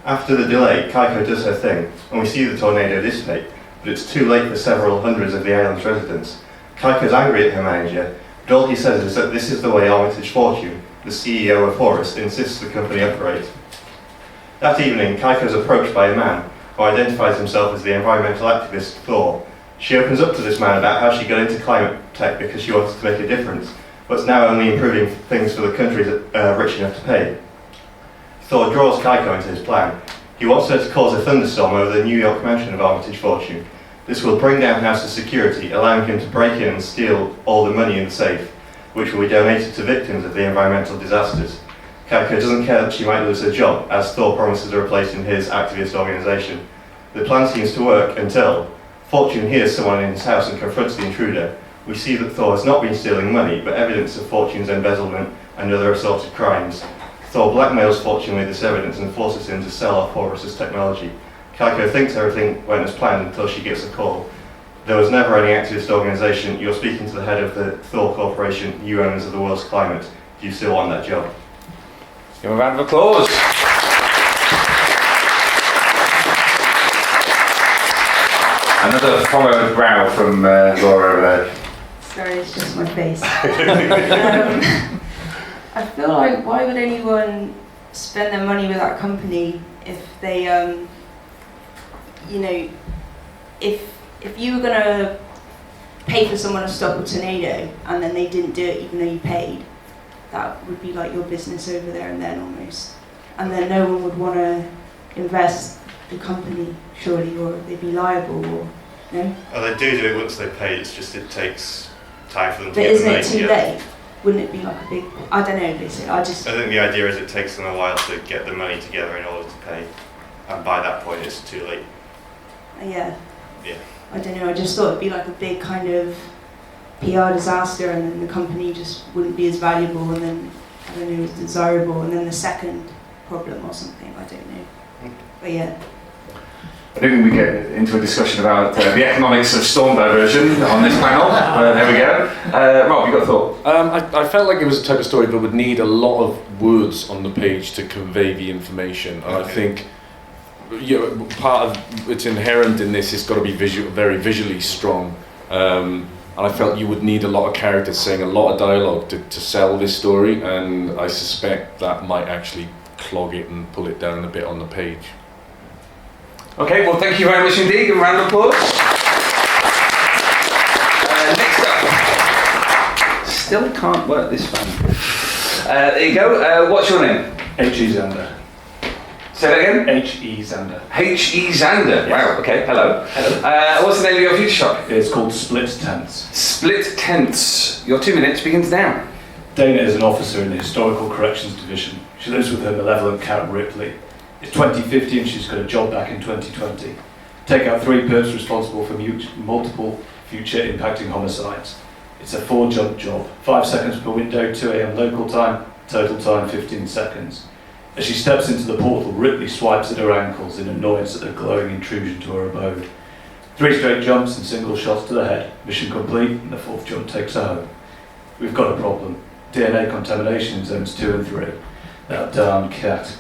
After the delay, Kaiko does her thing, and we see the tornado dissipate, but it's too late for several hundreds of the island's residents. Kaiko's angry at her manager, but all he says is that this is the way Armitage Fortune, the CEO of Horus, insists the company operate. That evening, Kaiko is approached by a man who identifies himself as the environmental activist Thor. She opens up to this man about how she got into climate tech because she wanted to make a difference, but is now only improving things for the countries rich enough to pay. Thor draws Kaiko into his plan. He wants her to cause a thunderstorm over the New York mansion of Armitage Fortune. This will bring down House's security, allowing him to break in and steal all the money in the safe, which will be donated to victims of the environmental disasters. Kaiko doesn't care that she might lose her job, as Thor promises her a place in his activist organisation. The plan seems to work until Fortune hears someone in his house and confronts the intruder. We see that Thor has not been stealing money, but evidence of Fortune's embezzlement and other assorted crimes. Thor blackmails Fortune with this evidence and forces him to sell off Horus's technology. Kaiko thinks everything went as planned until she gets a call. There was never any activist organisation. You're speaking to the head of the Thor Corporation, you owners of the world's climate. Do you still want that job? Give a round of applause. Another furrowed brow from Laura over there. Sorry, it's just my face. I feel like, why would anyone spend their money with that company if they, if you were gonna pay for someone to stop a tornado and then they didn't do it even though you paid, that would be like your business over there and then almost. And then no one would want to invest the company, surely, or they'd be liable, or no? Oh, they do it once they pay, it's just it takes time for them to But get the isn't money it too together. late? Wouldn't it be like a big, I don't know, basically, I think the idea is it takes them a while to get the money together in order to pay, and by that point it's too late. Yeah. Yeah. I don't know, I just thought it'd be like a big kind of PR disaster and then the company just wouldn't be as valuable and then, I don't know, as desirable, and then the second problem or something, I don't know. But yeah. I don't think we get into a discussion about the economics of storm diversion on this panel. There we go. Rob, you got a thought? I felt like it was a type of story that would need a lot of words on the page to convey the information. And I think part of it's inherent in this, it's got to be very visually strong. And I felt you would need a lot of characters saying a lot of dialogue to sell this story, and I suspect that might actually clog it and pull it down a bit on the page. Okay, well, thank you very much indeed. Give a round of applause. Next up. Still can't work this phone. There you go. What's your name? H.E. Zander. Say that again? H.E. Zander. H.E. Zander. Yes. Wow, okay, hello. Hello. What's the name of your future shop? It's called Split Tents. Split Tents. Your 2 minutes begins now. Dana is an officer in the Historical Corrections Division. She lives with her malevolent cat Ripley. It's 2050 and she's got a job back in 2020. Take out 3 perps responsible for multiple future impacting homicides. It's a 4-jump job. 5 seconds per window, 2 a.m. local time, total time 15 seconds. As she steps into the portal, Ripley swipes at her ankles in annoyance at the glowing intrusion to her abode. 3 straight jumps and single shots to the head. Mission complete, and the 4th jump takes her home. We've got a problem. DNA contamination in zones 2 and 3. That darn cat.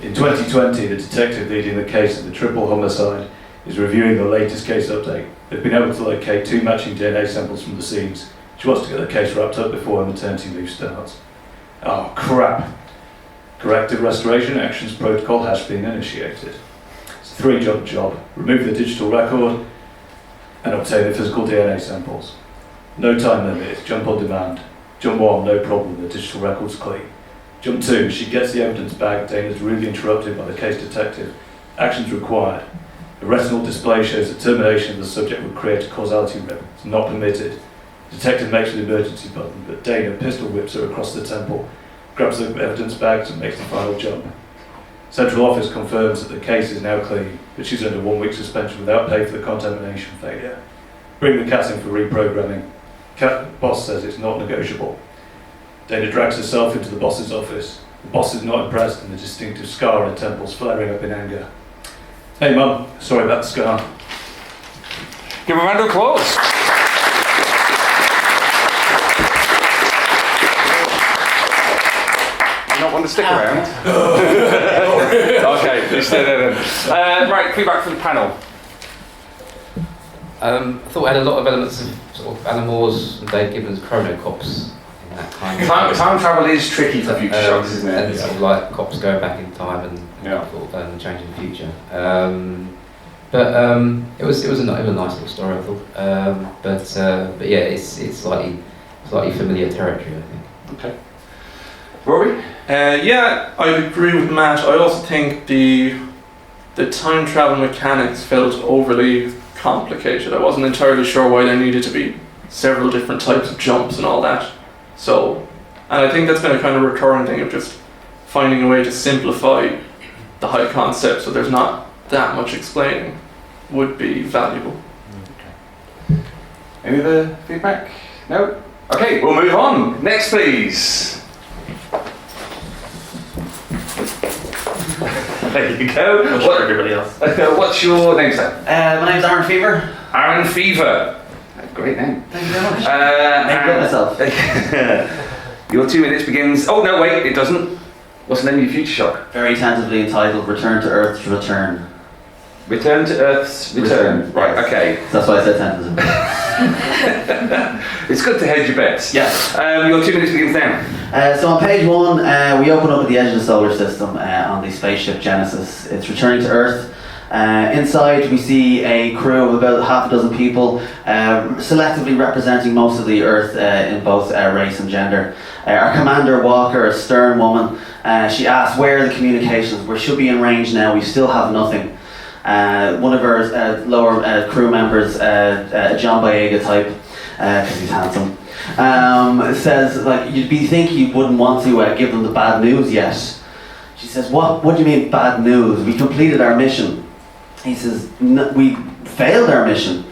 In 2020, the detective leading the case of the triple homicide is reviewing the latest case update. They've been able to locate 2 matching DNA samples from the scenes. She wants to get the case wrapped up before her maternity leave starts. Oh, crap. Corrective restoration actions protocol has been initiated. It's a 3-jump job. Remove the digital record and obtain the physical DNA samples. No time limit, jump on demand. Jump 1, no problem, the digital record's clean. Jump 2, she gets the evidence back. Dana's rudely interrupted by the case detective. Actions required. The retinal display shows that termination of the subject would create a causality rip. It's not permitted. The detective makes the emergency button, but Dana pistol whips her across the temple, grabs the evidence bags and makes the final jump. Central office confirms that the case is now clean, but she's under 1 week suspension without pay for the contamination failure. Bring the cat in for reprogramming. Cat boss says it's not negotiable. Dana drags herself into the boss's office. The boss is not impressed and the distinctive scar on her temples flaring up in anger. Hey Mum, sorry about the scar. Give a round of applause. You not want to stick around? Okay, you stay there then. Right, feedback from the panel. I thought it had a lot of elements of sort of Alan Moore's and Dave Gibbons' Chronocops in that kind of Time travel is tricky for future shocks, isn't it? And sort of like cops going back in time and sort of, changing the future. It was a nice little story, I thought. But yeah, it's slightly familiar territory, I think. Okay. Rory? Yeah, I agree with Matt. I also think the time travel mechanics felt overly complicated. I wasn't entirely sure why there needed to be several different types of jumps and all that. So, and I think that's been a kind of recurring thing of just finding a way to simplify the high concept so there's not that much explaining would be valuable. Okay. Any other feedback? No? Okay, we'll move on. Next, please. There you go. Everybody else. What's your name, sir? My name's Aaron Fever. Aaron Fever. Great name. Thank you very much. I got myself. Your 2 minutes begins. Oh, no, wait, it doesn't. What's the name of your future shock? Very tentatively entitled Return to Earth's Return. Return to Earth's Return. Right, okay. That's why I said tentatively. It's good to hedge your bets. Yes. Your 2 minutes begins now. So on page 1, we open up at the edge of the solar system on the spaceship Genesis. It's returning to Earth. Inside we see a crew of about half a dozen people, selectively representing most of the Earth in both race and gender. Our commander Walker, a stern woman, she asks where are the communications? We should be in range now, we still have nothing. One of our lower crew members, John Boyega type, because he's handsome, says like you'd think you wouldn't want to give them the bad news yet. She says, what do you mean bad news? We completed our mission. He says, we failed our mission.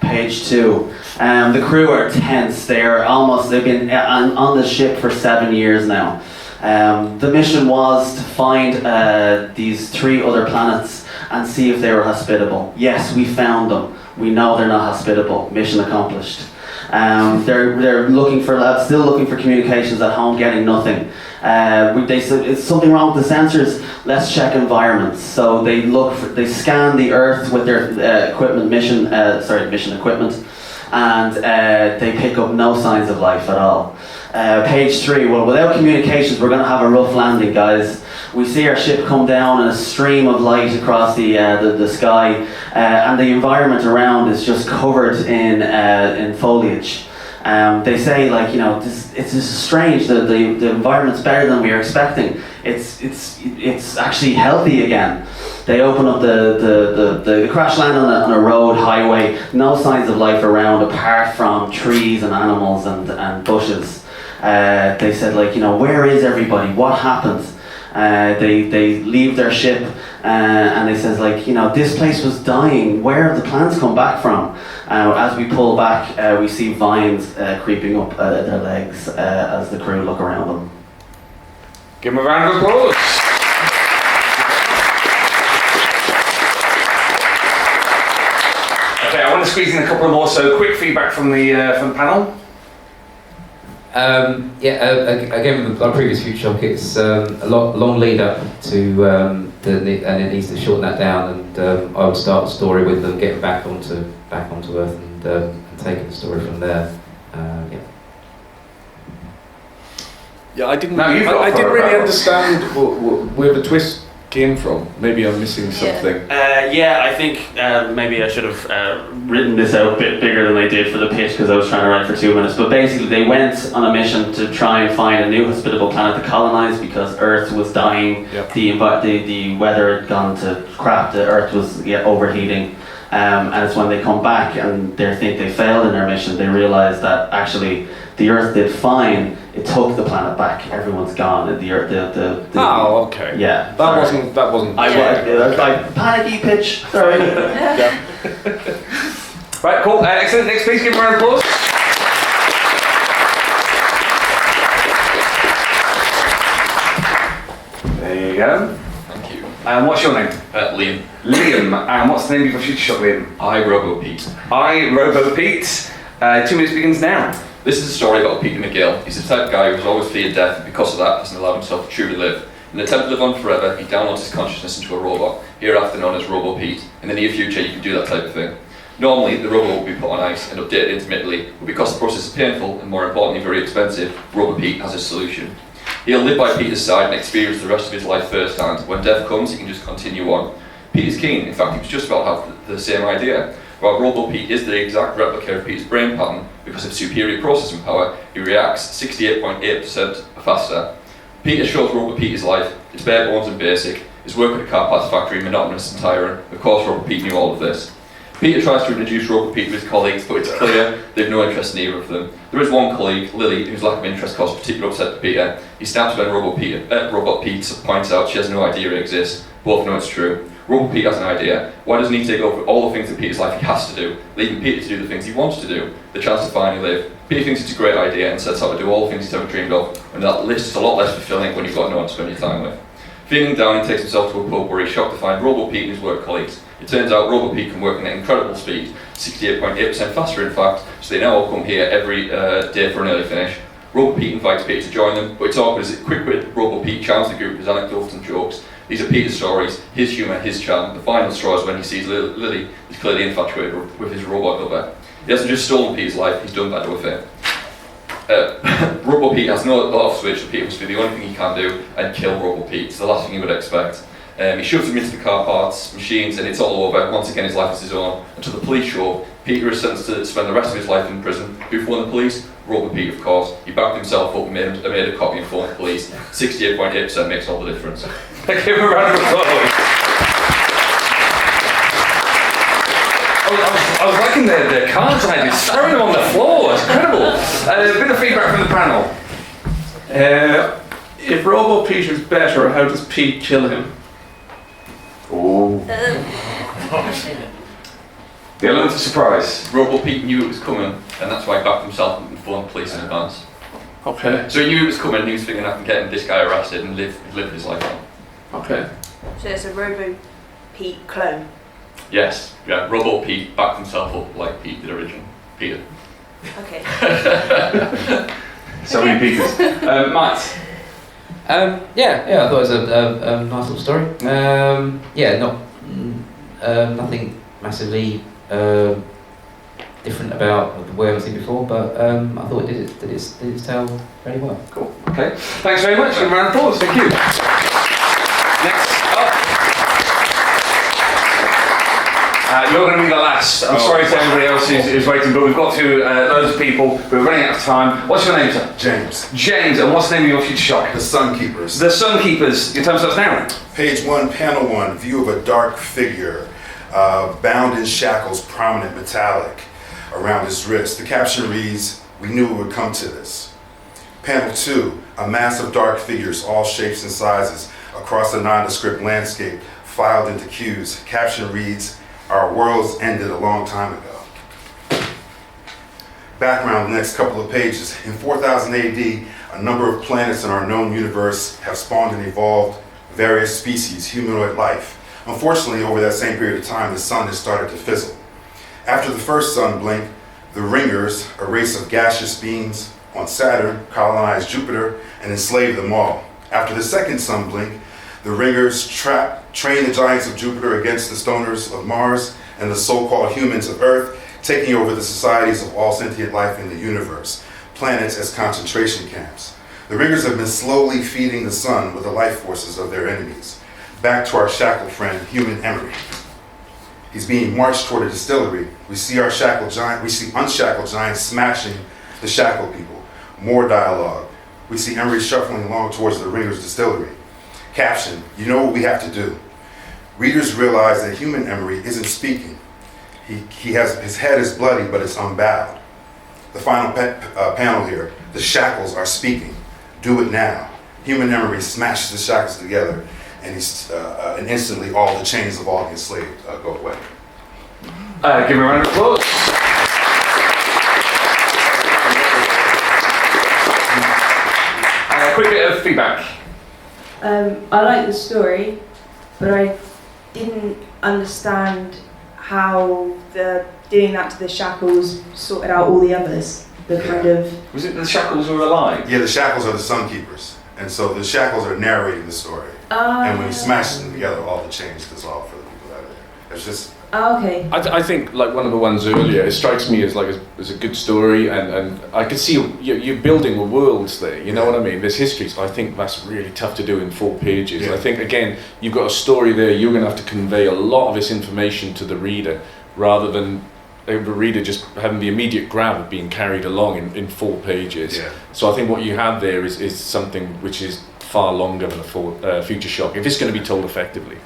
Page 2. The crew are tense. They've been on the ship for 7 years now. The mission was to find these 3 other planets and see if they were hospitable. Yes, we found them. We know they're not hospitable. Mission accomplished. They're still looking for communications at home, getting nothing. They said it's something wrong with the sensors. Let's check environments. So they scan the Earth with their mission equipment, and they pick up no signs of life at all. Page 3. Well, without communications, we're going to have a rough landing, guys. We see our ship come down in a stream of light across the sky, and the environment around is just covered in foliage. They say, like, it's just strange. The environment's better than we were expecting. It's actually healthy again. They open up the crash land on a road highway. No signs of life around apart from trees and animals and bushes. They said, like, where is everybody? What happened? They leave their ship and they says, like, this place was dying. Where have the plants come back from? As we pull back, we see vines creeping up their legs as the crew look around them. Give them a round of applause. Okay, I want to squeeze in a couple more. So, quick feedback from the panel. Again with our previous future shock, it's a long lead up to and it needs to shorten that down. And I would start the story with them getting back onto Earth and taking the story from there. Yeah, I didn't really understand where the twist came from. Maybe I'm missing something. I think maybe I should have written this out a bit bigger than I did for the pitch because I was trying to write for 2 minutes. But basically, they went on a mission to try and find a new hospitable planet to colonize because Earth was dying. Yep. The weather had gone to crap. The Earth was overheating. And it's when they come back and they think they failed in their mission, they realize that actually the Earth did fine. It took the planet back. Everyone's gone. And the Earth. Oh, okay. Yeah. That wasn't. I panicky pitch. Sorry. Yeah. Right. Cool. Excellent. Next, please give a round of applause. There you go. Thank you. And what's your name? Liam. Liam. And what's the name of your future shock, Liam? I, Robo Pete. 2 minutes begins now. This is a story about Peter McGill. He's the type of guy who's always feared death, and because of that hasn't allowed himself to truly live. In an attempt to live on forever, he downloads his consciousness into a robot, hereafter known as Robo Pete. In the near future, you can do that type of thing. Normally, the robot will be put on ice and updated intermittently, but because the process is painful and more importantly very expensive, Robo Pete has a solution. He'll live by Peter's side and experience the rest of his life firsthand. When death comes, he can just continue on. Peter's keen. In fact, he was just about to have the same idea. While Robo Pete is the exact replica of Peter's brain pattern, because of superior processing power, he reacts 68.8% faster. Peter shows Robo Pete his life. It's bare bones and basic. His work at a car parts factory, monotonous and tiring. Of course, Robo Pete knew all of this. Peter tries to introduce Robo Pete to his colleagues, but it's clear they've no interest in either of them. There is one colleague, Lily, whose lack of interest caused particular upset to Peter. He snaps when Robot Pete points out she has no idea it exists. Both know it's true. Robot Pete has an idea. Why doesn't he take over all the things in Peter's life he has to do, leaving Peter to do the things he wants to do, the chance to finally live? Peter thinks it's a great idea and sets out to do all the things he's ever dreamed of, and that list is a lot less fulfilling when you've got no one to spend your time with. Feeling down, he takes himself to a pub where he's shocked to find Robo Pete and his work colleagues. It turns out Robo Pete can work at an incredible speed, 68.8% faster in fact, so they now all come here every day for an early finish. Robo Pete invites Peter to join them, but it's awkward as quick-witted Robo Pete charms the group with his anecdotes and jokes. These are Peter's stories, his humour, his charm. The final straw is when he sees Lily is clearly infatuated with his robot lover. He hasn't just stolen Peter's life, he's done that to a fate. Robo Pete has no off switch, so Peter must be the only thing he can do and kill Robo Pete. It's the last thing you would expect. He shoves him into the car parts machines and it's all over. Once again his life is his own. Until the police show up, Peter is sentenced to spend the rest of his life in prison. Who phoned the police? Robo Pete, of course. He backed himself up and made a copy and phoned the police. 68.8% makes all the difference. Give him a round of applause. I was liking their cards ideas, throwing them on the floor, it's incredible. A bit of feedback from the panel. If Robo Pete is better, how does Pete kill him? Oh. The element of surprise. Robo Pete knew it was coming, and that's why he backed himself up and phoned the police in advance. Okay. So he knew it was coming, and he was thinking, I can get this guy arrested and live his life on. Okay. So it's a Robo Pete clone. Yes, yeah, Robo Pete backed himself up like Pete did originally. Peter. Okay. So many Peters. Matt? Yeah, I thought it was a nice little story. Nothing massively different about the way I've seen before, but I thought it did its tale very well. Cool. Okay. Thanks very much. Give a round of applause. Thank you. Next up. You're going to be the last. I'm sorry to everybody else who's waiting, but we've got to loads of people. We're running out of time. What's your name, sir? James. James, and what's the name of your future shop? The Sun Keepers. The Sun Keepers. Your time starts now. Page 1, panel 1, view of a dark figure, bound in shackles, prominent, metallic, around his wrist. The caption reads, "We knew it would come to this." Panel 2, a mass of dark figures, all shapes and sizes, across a nondescript landscape, filed into queues. Caption reads, "Our worlds ended a long time ago." Background, the next couple of pages. In 4000 AD, a number of planets in our known universe have spawned and evolved various species, humanoid life. Unfortunately, over that same period of time, the sun has started to fizzle. After the first sun blink, the Ringers, a race of gaseous beings on Saturn, colonized Jupiter and enslaved them all. After the second sun blink, the Ringers train the giants of Jupiter against the stoners of Mars and the so-called humans of Earth, taking over the societies of all sentient life in the universe, planets as concentration camps. The Ringers have been slowly feeding the sun with the life forces of their enemies. Back to our shackled friend, human Emery. He's being marched toward a distillery. We see unshackled giants smashing the shackled people. More dialogue. We see Emery shuffling along towards the Ringers distillery. Caption, "You know what we have to do." Readers realize that human Emery isn't speaking. His head is bloody, but it's unbowed. The final panel here, the shackles are speaking. Do it now. Human Emery smashes the shackles together, and instantly all the chains of all the enslaved go away. Give me a round of applause. Quick bit of feedback. I like the story, but I didn't understand how doing that to the shackles sorted out all the others. The kind of... Was it the shackles were alive? Yeah, the shackles are the Sun Keepers. And so the shackles are narrating the story. And when you smash them together, all the change dissolve for the people that are there. It's just... Okay. I think like one of the ones earlier, it strikes me as like as a good story, and I can see you're building a world there. You know what I mean? There's history, so I think that's really tough to do in 4 pages. I think again, you've got a story there. You're going to have to convey a lot of this information to the reader, rather than the reader just having the immediate grab of being carried along in 4 pages. So I think what you have there is something which is far longer than a Future Shock, if it's going to be told effectively.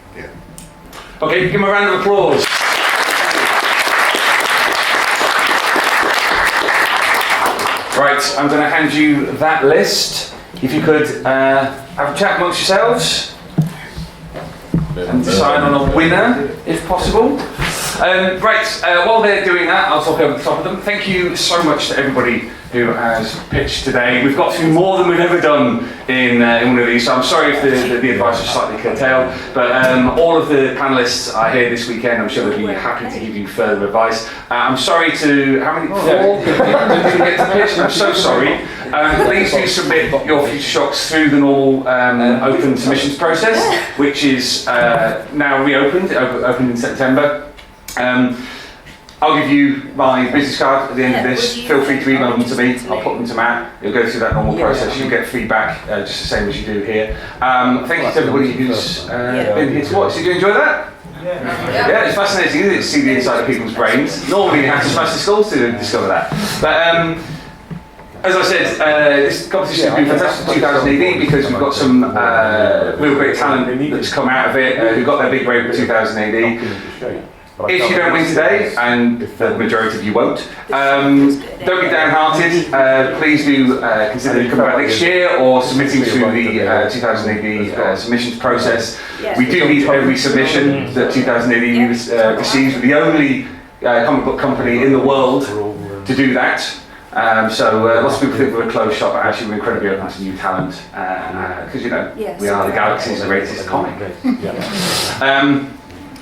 Okay, give him a round of applause. Right, I'm going to hand you that list. If you could have a chat amongst yourselves and decide on a winner, if possible. While they're doing that, I'll talk over the top of them. Thank you so much to everybody who has pitched today. We've got through more than we've ever done in one of these, so I'm sorry if the advice was slightly curtailed, but all of the panellists are here this weekend. I'm sure they'll be happy to give you further advice. I'm sorry to, how many? 4 didn't get to pitch? I'm so sorry. Please do submit your Future Shocks through the normal open submissions process, which is now reopened, opened in September. I'll give you my business card at the end of this. Feel free to email them to me. I'll put them to Matt. You'll go through that normal process. You'll get feedback just the same as you do here. Thank you to everybody who's been here to watch. Did you enjoy that? Yeah, it's fascinating, isn't it, to see the inside of people's brains. Normally you have to smash the skulls to discover that. But as I said, this competition has been fantastic for 2000 AD because we've got some real great talent that's come out of it, who got their big break in 2000 AD. If you don't win today, and the majority of you won't, don't be downhearted. Please do consider coming back next year or submitting through the 2000 AD submissions process. We do need every submission that 2000 AD receives. We're the only comic book company in the world to do that. So lots of people think we're a closed shop, but actually we're incredibly open to new talent because we are the galaxy's greatest comic.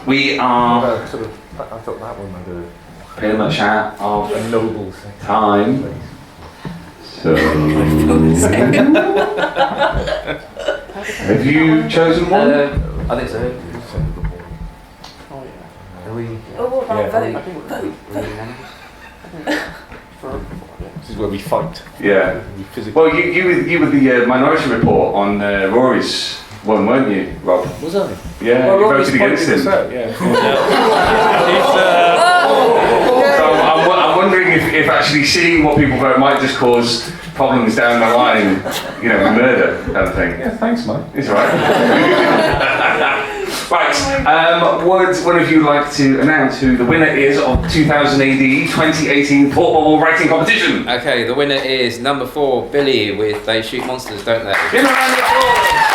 We are I thought that one had a pretty much out of a noble time. So, have you chosen one? I think so. This is where we fight. Yeah. Well, you were the Minority Report on Rory's one, weren't you, Rob? Was I? Yeah, well, you voted against him. Yeah. So I'm wondering if actually seeing what people vote might just cause problems down the line, murder kind of thing. Yeah, thanks, mate. It's all right. Right, would one of you like to announce who the winner is of 2000 AD 2018 Port Bubble Writing Competition? Okay, the winner is number 4, Billy, with They Shoot Monsters, Don't They? Give him a round of applause.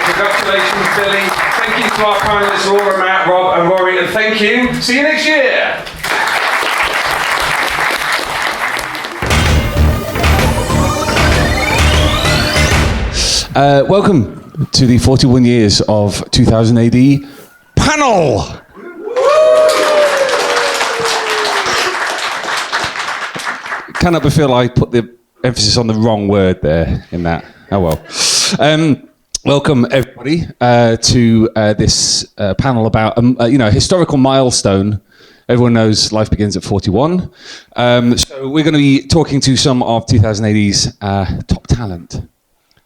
Congratulations, Billy. Thank you to our panelists, Laura, Matt, Rob and Rory, and thank you. See you next year. Welcome to the 41 years of 2000 AD panel. Cannot but feel I put the emphasis on the wrong word there in that. Oh well. Welcome everybody to this panel about a historical milestone. Everyone knows life begins at 41. So we're going to be talking to some of 2000 AD's top talent,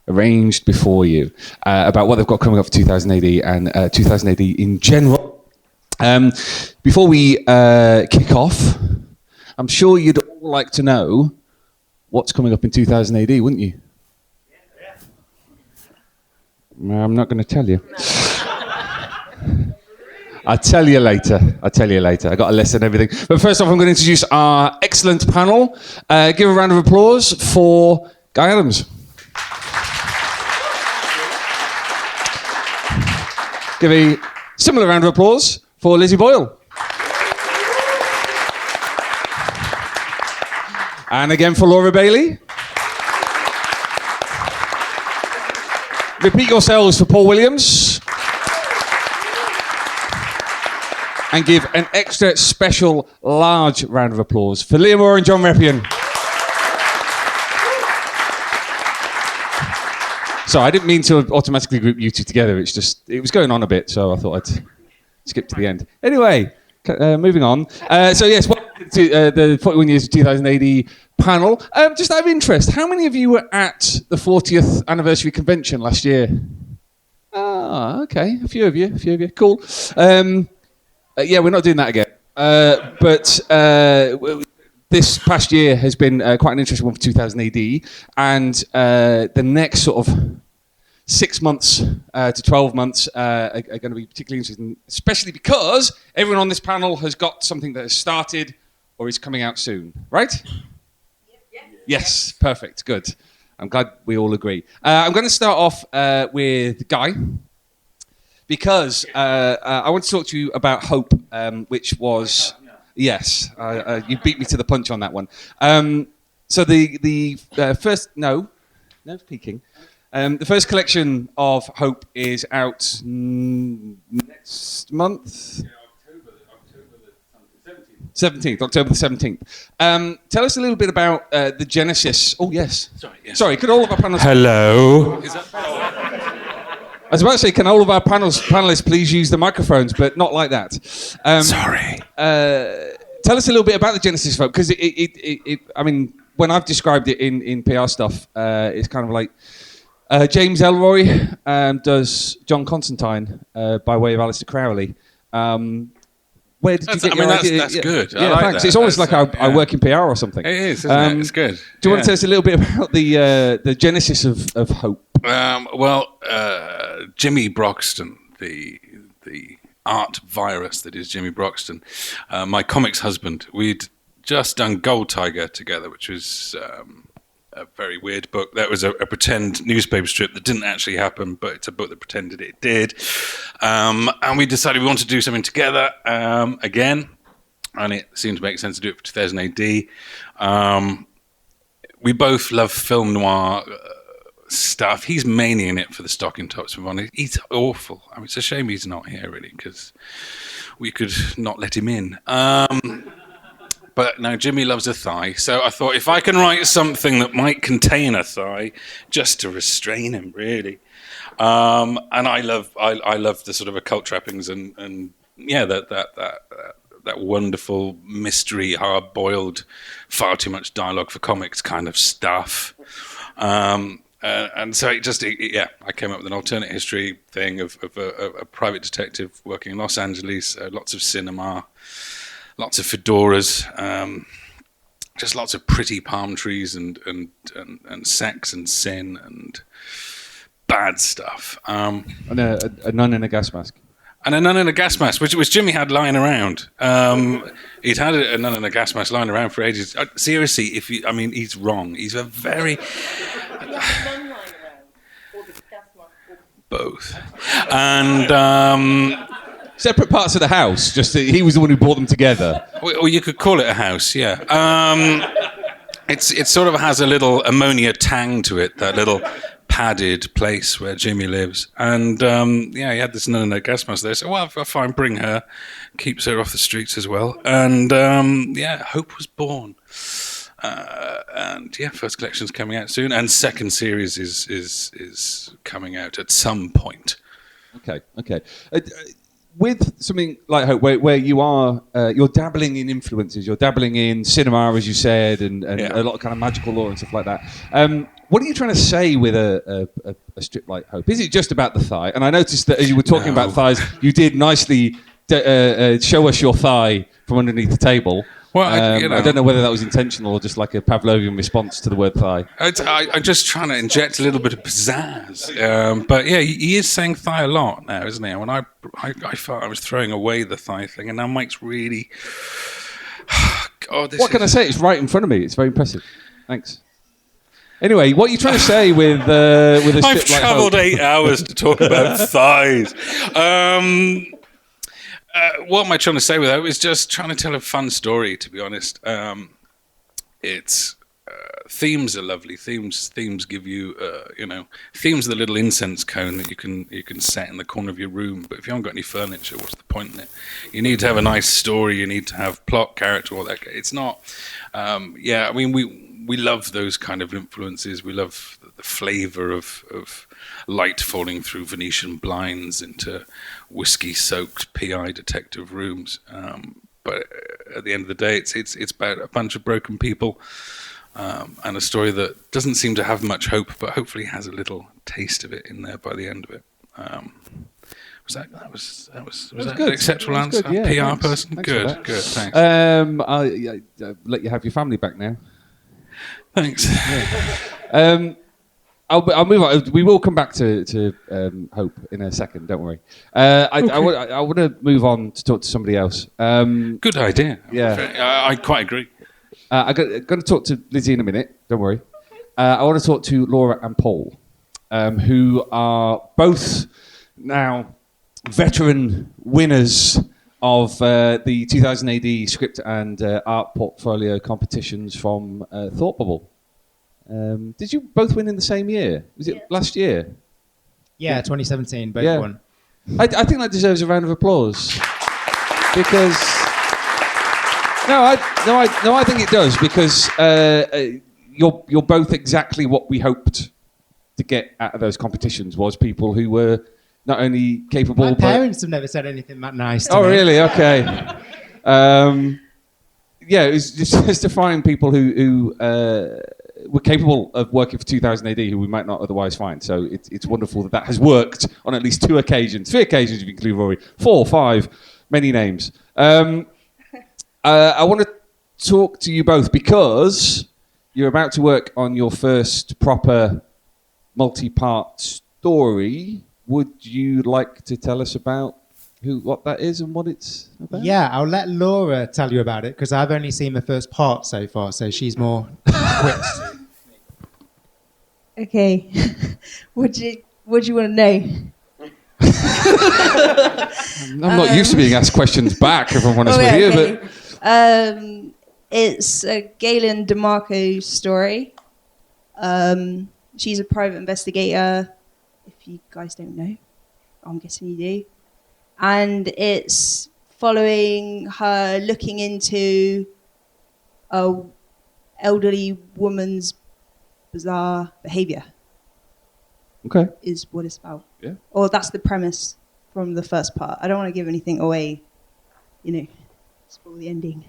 arranged before you, about what they've got coming up for 2000 AD and 2000 AD in general. Before we kick off, I'm sure you'd all like to know what's coming up in 2000 AD, wouldn't you? I'm not going to tell you. I'll tell you later. I got a list and everything. But first off, I'm going to introduce our excellent panel. Give a round of applause for Guy Adams. Give a similar round of applause for Lizzie Boyle. And again for Laura Bailey. Repeat yourselves for Paul Williams. and give an extra special large round of applause for Leah Moore and John Reppion. So I didn't mean to automatically group you two together. It's just, it was going on a bit, so I thought I'd skip to the end. Anyway, moving on. So yes, welcome to the 41 Years of 2000 AD panel. Just out of interest, how many of you were at the 40th anniversary convention last year? Ah, okay, a few of you, cool. Yeah, we're not doing that again. But this past year has been quite an interesting one for 2000 AD, and the next sort of 6 months to 12 months are going to be particularly interesting, especially because everyone on this panel has got something that has started or is coming out soon, right? Yes, perfect, good. I'm glad we all agree. I'm going to start off with Guy, because I want to talk to you about Hope, which was... Yes, you beat me to the punch on that one. So the first... No peeking. The first collection of Hope is out next month. October the 17th. Tell us a little bit about the genesis. Oh, yes. Sorry, could all of our panelists... Hello. I was about to say, can all of our panelists please use the microphones, but not like that. Sorry. Tell us a little bit about the genesis of Hope, because I mean, when I've described it in PR stuff, it's kind of like James Elroy does John Constantine by way of Aleister Crowley. Where did you get your idea? That's good. Yeah, like thanks. That. It's almost like I work in PR or something. It is, isn't it? It's good. Do you want to tell us a little bit about the genesis of Hope? Jimmy Broxton, the art virus that is Jimmy Broxton, my comics husband, we'd just done Gold Tiger together, which was a very weird book. That was a pretend newspaper strip that didn't actually happen, but it's a book that pretended it did. And we decided we wanted to do something together again, and it seemed to make sense to do it for 2000 AD. We both love film noir stuff. He's mainly in it for the stocking tops. He's awful. I mean, it's a shame he's not here, really, because we could not let him in. But no, Jimmy loves a thigh, so I thought if I can write something that might contain a thigh, just to restrain him, really. And I love the sort of occult trappings and yeah, that wonderful mystery, hard-boiled, far too much dialogue for comics kind of stuff. And so I came up with an alternate history thing of a private detective working in Los Angeles, lots of cinema, lots of fedoras, just lots of pretty palm trees and sex and sin and bad stuff. And a nun in a gas mask. And a nun in a gas mask, which Jimmy had lying around. He'd had a nun in a gas mask lying around for ages. Seriously, he's wrong. He's a very... Both. And... separate parts of the house, just that he was the one who brought them together. Or you could call it a house, yeah. It sort of has a little ammonia tang to it, that little padded place where Jimmy lives. And he had this nun in a gas mask there. So, well, I'll fine, bring her. Keeps her off the streets as well. And, Hope was born. First collection's coming out soon. And second series is coming out at some point. Okay. With something like Hope, where you are, you're dabbling in influences, you're dabbling in cinema, as you said, and a lot of kind of magical lore and stuff like that. What are you trying to say with a strip like Hope? Is it just about the thigh? And I noticed that as you were talking about thighs, you did nicely show us your thigh from underneath the table. Well, I don't know whether that was intentional or just like a Pavlovian response to the word thigh. I'm just trying to inject a little bit of pizzazz. But yeah, he is saying thigh a lot now, isn't he? When I felt I was throwing away the thigh thing, and now Mike's really... God, what can I say? It's right in front of me. It's very impressive. Thanks. Anyway, what are you trying to say with a strip I've like travelled Hope? 8 hours to talk about thighs. What am I trying to say with that? It's just trying to tell a fun story, to be honest. It's themes are lovely. Themes give you, themes are the little incense cone that you can set in the corner of your room. But if you haven't got any furniture, what's the point in it? You need to have a nice story. You need to have plot, character, all that. It's not. I mean, we love those kind of influences. We love the flavour of light falling through Venetian blinds into whiskey-soaked P.I. detective rooms. But at the end of the day, it's about a bunch of broken people and a story that doesn't seem to have much hope, but hopefully has a little taste of it in there by the end of it. Was that good. an acceptable That was answer? good, yeah, PR thanks. person? Thanks for that. Good, thanks. I'll let you have your family back now. Thanks. Yeah. I'll move on. We will come back to Hope in a second. Don't worry. I want to move on to talk to somebody else. Good idea. Yeah, I quite agree. I'm going to talk to Lizzie in a minute. Don't worry. I want to talk to Laura and Paul, who are both now veteran winners of the 2000 AD script and art portfolio competitions from Thought Bubble. Did you both win in the same year? Was it last year? Yeah, 2017, both won. I think that deserves a round of applause because I think it does because you're both exactly what we hoped to get out of those competitions. Was people who were not only capable. My parents have never said anything that nice to me. Oh, really? Okay. It was just to find people who were capable of working for 2000 AD who we might not otherwise find. So it's wonderful that has worked on at least 2 occasions, 3 occasions if you include Rory, 4, 5, many names. I want to talk to you both because you're about to work on your first proper multi-part story. Would you like to tell us about what that is and what it's about? Yeah, I'll let Laura tell you about it because I've only seen the first part so far, so she's more equipped. Okay. What do you want to know? I'm not used to being asked questions back, if I'm honest with you. Okay. But it's a Galen Demarco story. She's a private investigator. If you guys don't know, I'm guessing you do. And it's following her looking into a elderly woman's bizarre behaviour. Okay. Is what it's about. Yeah. Or that's the premise from the first part. I don't want to give anything away, spoil the ending.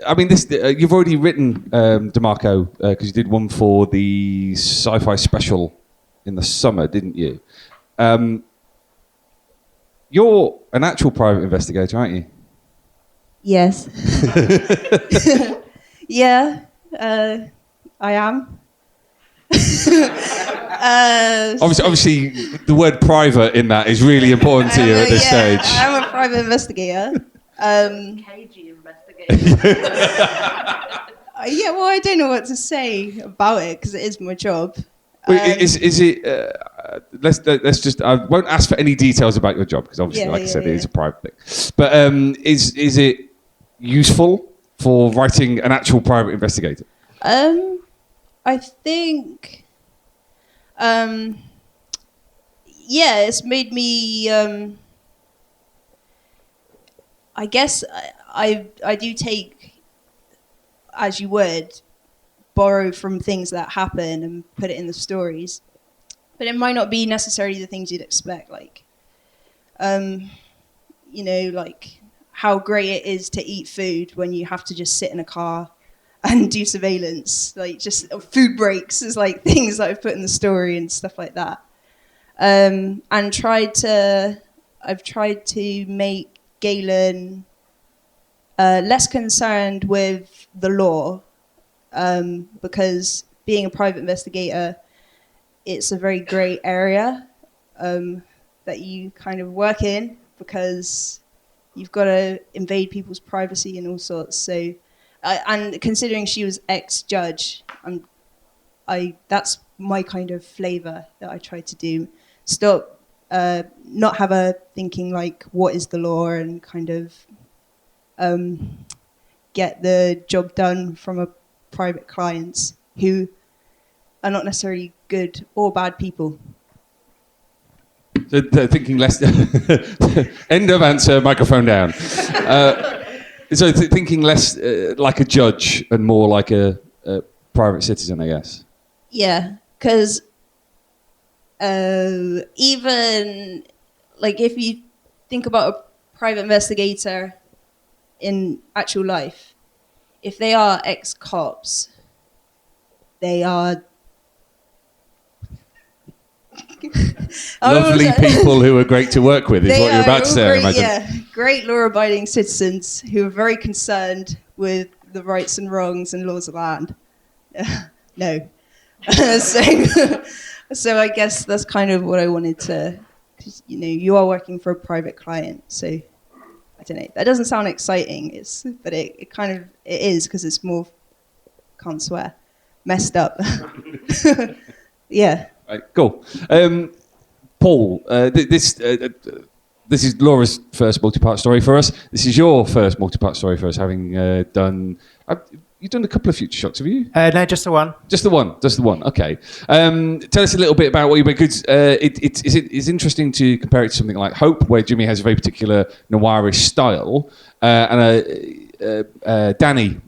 I mean, this you've already written Demarco because you did one for the Sci-Fi Special in the summer, didn't you? You're an actual private investigator, aren't you? Yes. Yeah, I am. Obviously, the word private in that is really important to you at this stage. I'm a private investigator. Cagey investigator. Yeah, well, I don't know what to say about it because it is my job. Is it? Let's just. I won't ask for any details about your job because obviously, like I said, it is a private thing. But is it useful for writing an actual private investigator? I think. Yeah, it's made me. I guess I do take, as you would, borrow from things that happen and put it in the stories, but it might not be necessarily the things you'd expect, like like how great it is to eat food when you have to just sit in a car and do surveillance, like just food breaks is like things that I've put in the story and stuff like that. And I've tried to make Galen less concerned with the law, because being a private investigator, it's a very grey area that you kind of work in because you've got to invade people's privacy and all sorts. So, and considering she was ex-judge, that's my kind of flavour that I try to do. Stop, not have her thinking like, what is the law, and kind of get the job done from a private clients who are not necessarily good or bad people. So, thinking less. End of answer. Microphone down. Thinking less like a judge and more like a private citizen, I guess. Yeah, because even like if you think about a private investigator in actual life, if they are ex-cops, they are lovely people who are great to work with, is what you're about to say, I imagine. Yeah, great law-abiding citizens who are very concerned with the rights and wrongs and laws of the land. No. So I guess that's kind of what I wanted to, because you are working for a private client, so I don't know. That doesn't sound exciting, but it kind of it is, because it's more, can't swear, messed up. Yeah. Right, cool. Paul, this is Laura's first multi-part story for us. This is your first multi-part story for us, having done. You've done a couple of Future Shocks, have you? No, just the one. Just the one. Okay. Tell us a little bit about what you made. Because it's interesting to compare it to something like Hope, where Jimmy has a very particular noirish style, and Danny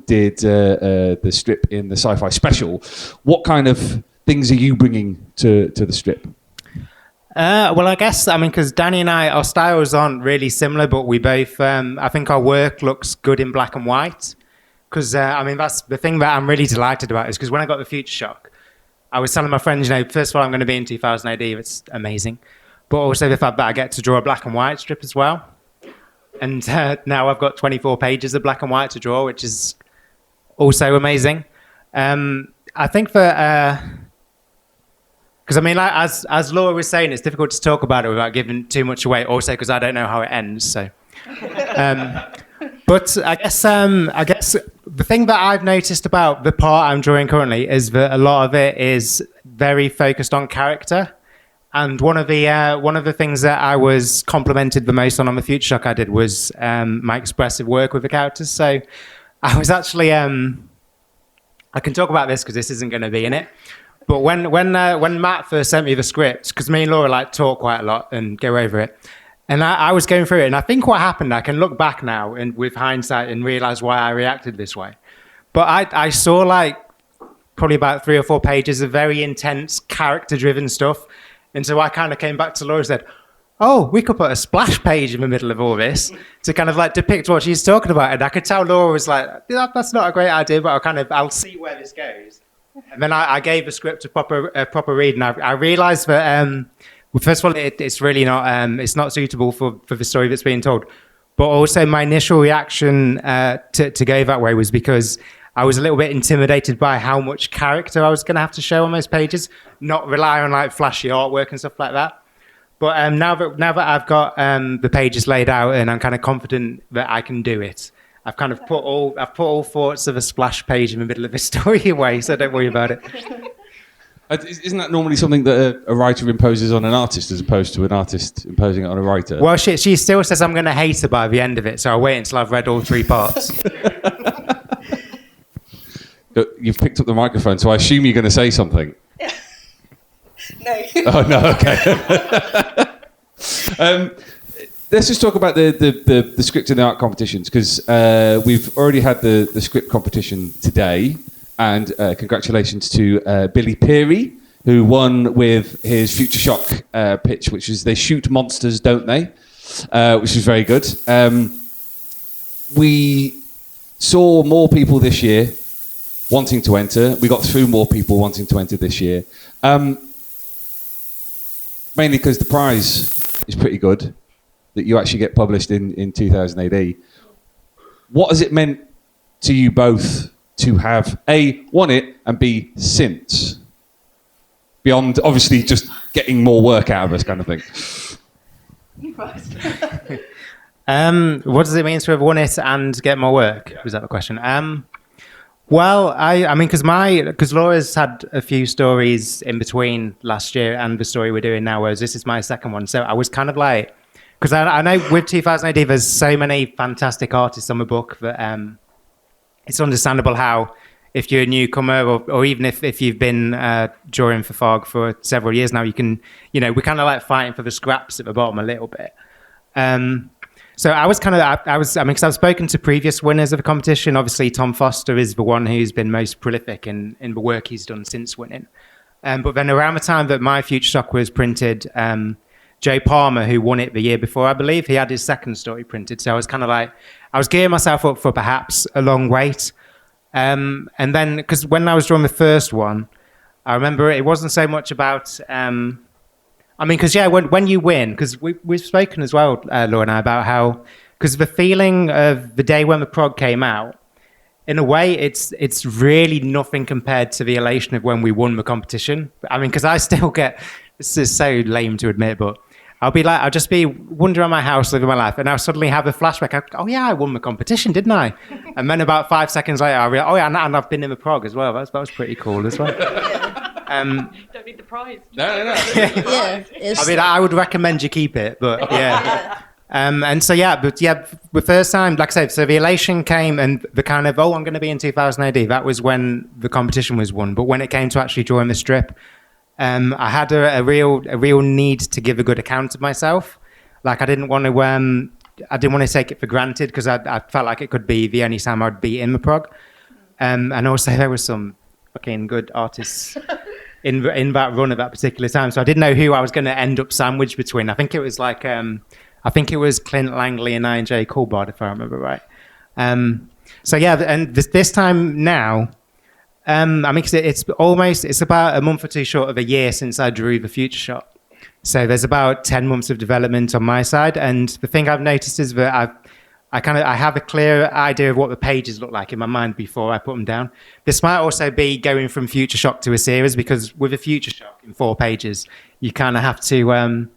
did the strip in the Sci-Fi Special. What kind of things are you bringing to the strip? Well, I guess, because Danny and I, our styles aren't really similar, but we both, I think our work looks good in black and white. Because, that's the thing that I'm really delighted about, is because when I got the Future Shock, I was telling my friends, first of all, I'm going to be in 2000 AD, it's amazing. But also the fact that I get to draw a black and white strip as well. And now I've got 24 pages of black and white to draw, which is also amazing. I think that... Because, as Laura was saying, it's difficult to talk about it without giving too much away, also because I don't know how it ends, so... But I guess the thing that I've noticed about the part I'm drawing currently is that a lot of it is very focused on character. And one of the things that I was complimented the most on the Future Shock I did was my expressive work with the characters. So I was actually... I can talk about this because this isn't going to be in it. But when Matt first sent me the script, because me and Laura talk quite a lot and go over it, and I was going through it, and I think what happened, I can look back now and with hindsight and realize why I reacted this way. But I saw probably about 3 or 4 pages of very intense character-driven stuff, and so I kind of came back to Laura and said, "Oh, we could put a splash page in the middle of all this to kind of depict what she's talking about." And I could tell Laura was like, "That's not a great idea, but I'll see where this goes." And then I gave the script a proper read, and I realised that first of all, it's really not it's not suitable for the story that's being told. But also, my initial reaction to go that way was because I was a little bit intimidated by how much character I was going to have to show on those pages, not rely on flashy artwork and stuff like that. But now that I've got the pages laid out and I'm kind of confident that I can do it, I've kind of put all thoughts of a splash page in the middle of the story away, so don't worry about it. Isn't that normally something that a writer imposes on an artist as opposed to an artist imposing it on a writer? Well, she still says I'm going to hate her by the end of it, so I'll wait until I've read all 3 parts. You've picked up the microphone, so I assume you're going to say something. No. Oh, no, okay. Let's just talk about the script and the art competitions, because we've already had the script competition today, and congratulations to Billy Peary, who won with his Future Shock pitch, which is they shoot monsters, don't they? Which is very good. We saw more people this year wanting to enter. We got through more people wanting to enter this year. Mainly because the prize is pretty good, that you actually get published in 2000 AD. What has it meant to you both to have A, won it, and B, since? Beyond, obviously, just getting more work out of us kind of thing. What does it mean to have won it and get more work? Was that the question? Well, I mean, because Laura's had a few stories in between last year and the story we're doing now, whereas this is my second one. So I was kind of because I know with 2000 AD there's so many fantastic artists on the book that it's understandable how if you're a newcomer or even if you've been drawing for Fog for several years now, you can, we're kind of like fighting for the scraps at the bottom a little bit. So because I've spoken to previous winners of the competition. Obviously, Tom Foster is the one who's been most prolific in the work he's done since winning. But then around the time that my Future Shock was printed, Joe Palmer, who won it the year before, I believe, he had his second story printed. So I was kind of like, I was gearing myself up for perhaps a long wait. And then, because when I was drawing the first one, I remember it wasn't so much about... when you win, because we've spoken as well, Laura and I, about how, because the feeling of the day when the prog came out, in a way, it's really nothing compared to the elation of when we won the competition. I mean, because I still get, this is so lame to admit, but I'll just be wandering around my house, living my life, and I'll suddenly have a flashback. Oh yeah, I won the competition, didn't I? And then about 5 seconds later, I realize, oh yeah, and I've been in the prog as well. That was pretty cool as well. Don't need the prize. No. I would recommend you keep it, but yeah. The first time, like I said, so the elation came and the kind of, I'm going to be in 2000 AD. That was when the competition was won. But when it came to actually drawing the strip, I had a real need to give a good account of myself. Like I didn't want to take it for granted because I felt like it could be the only time I'd be in the prog. And also there was some fucking good artists in that run at that particular time. So I didn't know who I was going to end up sandwiched between. I think it was Clint Langley and I&J Coulbard, if I remember right. And this time now, cause it's about a month or two short of a year since I drew the Future Shot. So there's about 10 months of development on my side. And the thing I've noticed is that I have a clear idea of what the pages look like in my mind before I put them down. This might also be going from Future Shock to a series, because with a Future Shock in 4 pages, you kind of have to,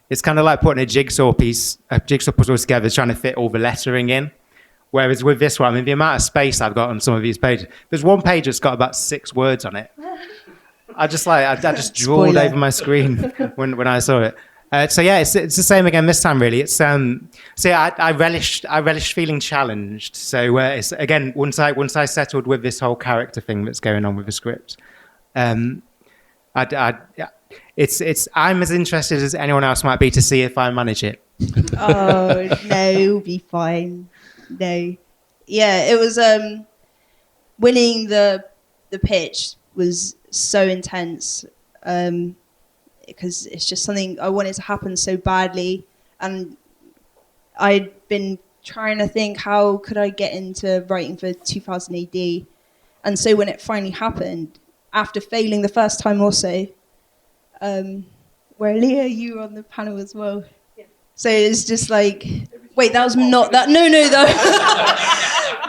it's kind of like putting a jigsaw puzzle together, trying to fit all the lettering in. Whereas with this one, the amount of space I've got on some of these pages, there's one page that's got about 6 words on it. I just drawled over my screen when I saw it. It's the same again this time, really. It's I relish feeling challenged. So it's again once I settled with this whole character thing that's going on with the script, I'm as interested as anyone else might be to see if I manage it. Oh no, you'll be fine. No, yeah, it was winning the pitch was so intense. Because it's just something I wanted to happen so badly, and I'd been trying to think how could I get into writing for 2000 AD, and so when it finally happened, after failing the first time also, where Leah, you were on the panel as well, so it's just like, wait, that was not that. No,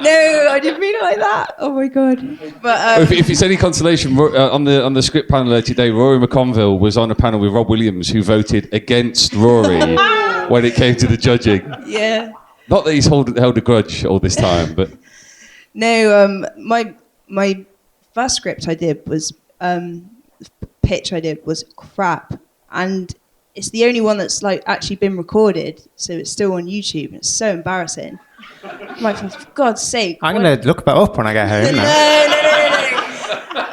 no, I didn't mean it like that. Oh my god! But if it's any consolation, on the script panel today, Rory McConville was on a panel with Rob Williams, who voted against Rory when it came to the judging. Yeah. Not that he's held a grudge all this time, but no. My first script I did was pitch I did was crap, and it's the only one that's like actually been recorded, so it's still on YouTube. And it's so embarrassing. I'm like, for God's sake. I'm going to look that up when I get home. No.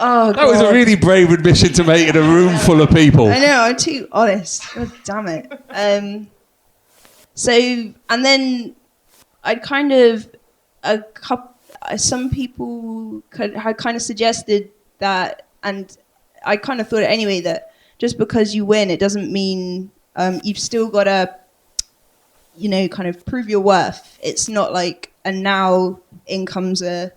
Oh, that was a really brave admission to make in a room full of people. I know, I'm too honest. God damn it. And then I'd kind of, some people had kind of suggested that, and I kind of thought it anyway, that just because you win, it doesn't mean you've still got to, kind of prove your worth. It's not like, and now in comes a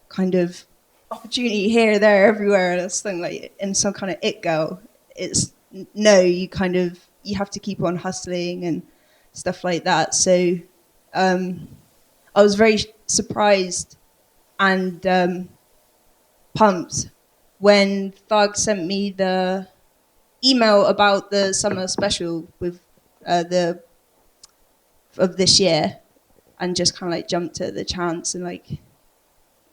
kind of opportunity here, there, everywhere, and something like in some kind of it girl. It's no, you have to keep on hustling and stuff like that. So I was very surprised and pumped when Thug sent me the email about the summer special with of this year, and just kind of like jumped at the chance, and like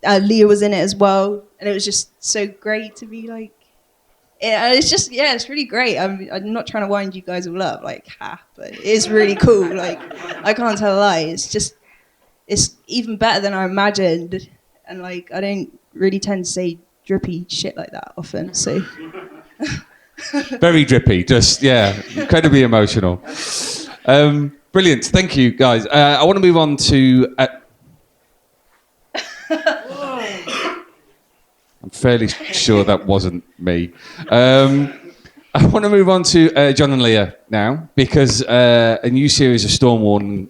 Leah was in it as well, and it was just so great to be like And it's just, yeah, it's really great. I'm not trying to wind you guys all up, like, but it is really cool. Like, I can't tell a lie. It's even better than I imagined. And, like, I don't really tend to say drippy shit like that often, so. Very drippy, just, yeah, incredibly emotional. Brilliant, thank you, guys. I want to move on to... I'm fairly sure that wasn't me. I want to move on to John and Leah now, because a new series of Storm Warning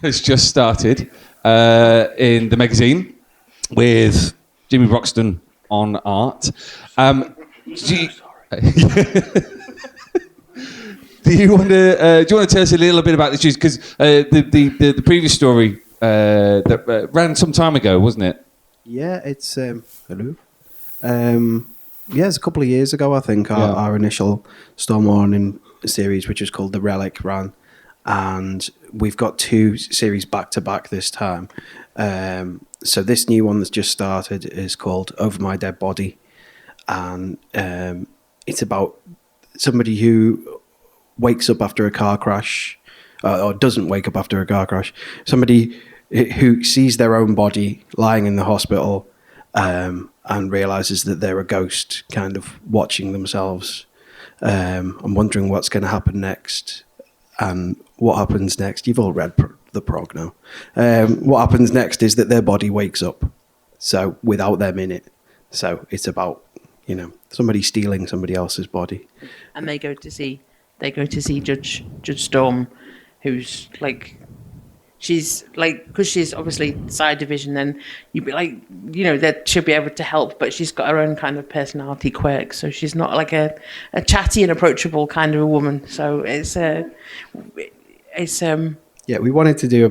has just started in the magazine with Jimmy Broxton on art. Do you want to tell us a little bit about this? Because the previous story that ran some time ago, wasn't it? Yeah, it's hello. It's a couple of years ago, I think. Our initial Storm Warning series, which is called The Relic, ran, and we've got 2 series back to back this time. So this new one that's just started is called Over My Dead Body, and it's about somebody who wakes up after a car crash, or doesn't wake up after a car crash. Somebody who sees their own body lying in the hospital and realizes that they're a ghost, kind of watching themselves. I'm wondering what's going to happen next. And what happens next? You've all read the prog now. What happens next is that their body wakes up, so without them in it. So it's about, somebody stealing somebody else's body. And they go to see Judge Storm, who's like, she's like, because she's obviously side division, then you'd be like, that she'll be able to help, but she's got her own kind of personality quirks, so she's not like a chatty and approachable kind of a woman. So yeah, we wanted to do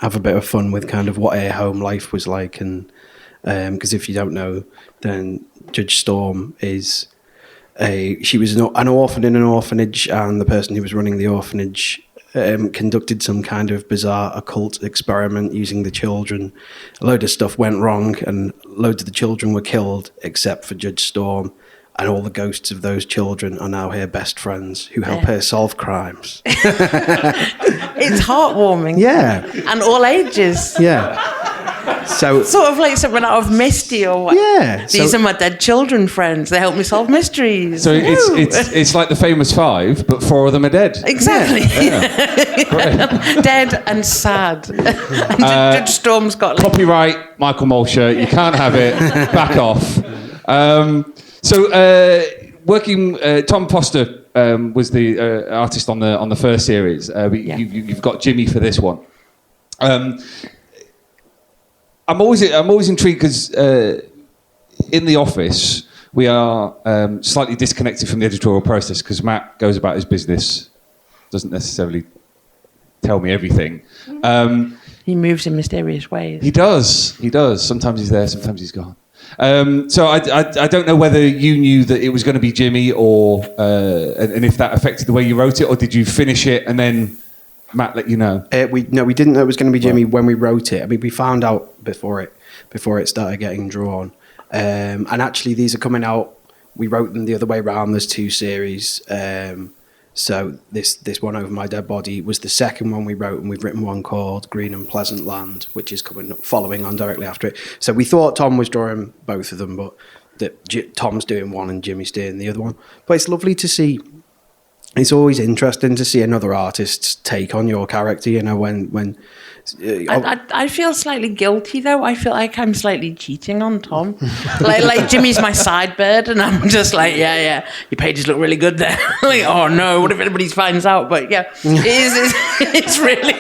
have a bit of fun with kind of what her home life was like, and because if you don't know, then Judge Storm she was an orphan in an orphanage, and the person who was running the orphanage conducted some kind of bizarre occult experiment using the children. A load of stuff went wrong, and loads of the children were killed, except for Judge Storm, and all the ghosts of those children are now her best friends who help her solve crimes. It's heartwarming. Yeah. And all ages. Yeah. So sort of like something out of Misty or what? Yeah. These are my dead children friends. They help me solve mysteries. So it's like the famous 5, but 4 of them are dead. Exactly. Yeah. Dead and sad. And Judge Storm's got copyright Michael Molch-R. You can't have it. Back off. Tom Foster was the artist on the first series. You've got Jimmy for this one. I'm always intrigued because in the office we are slightly disconnected from the editorial process because Matt goes about his business, doesn't necessarily tell me everything. He moves in mysterious ways. He does. Sometimes he's there, sometimes he's gone. So I don't know whether you knew that it was going to be Jimmy, or and if that affected the way you wrote it, or did you finish it and then Matt let you know? We didn't know it was going to be Jimmy when we wrote it. I mean, we found out before it started getting drawn. And actually, these are coming out. We wrote them the other way around. There's 2 series. So this one, Over My Dead Body, was the second one we wrote, and we've written one called Green and Pleasant Land, which is following on directly after it. So we thought Tom was drawing both of them, but that Tom's doing one and Jimmy's doing the other one. But it's lovely to see. It's always interesting to see another artist's take on your character. When I feel slightly guilty though. I feel like I'm slightly cheating on Tom. like Jimmy's my side bird, and I'm just like, yeah, your pages look really good there. Like, oh no, what if anybody finds out? But yeah, it's really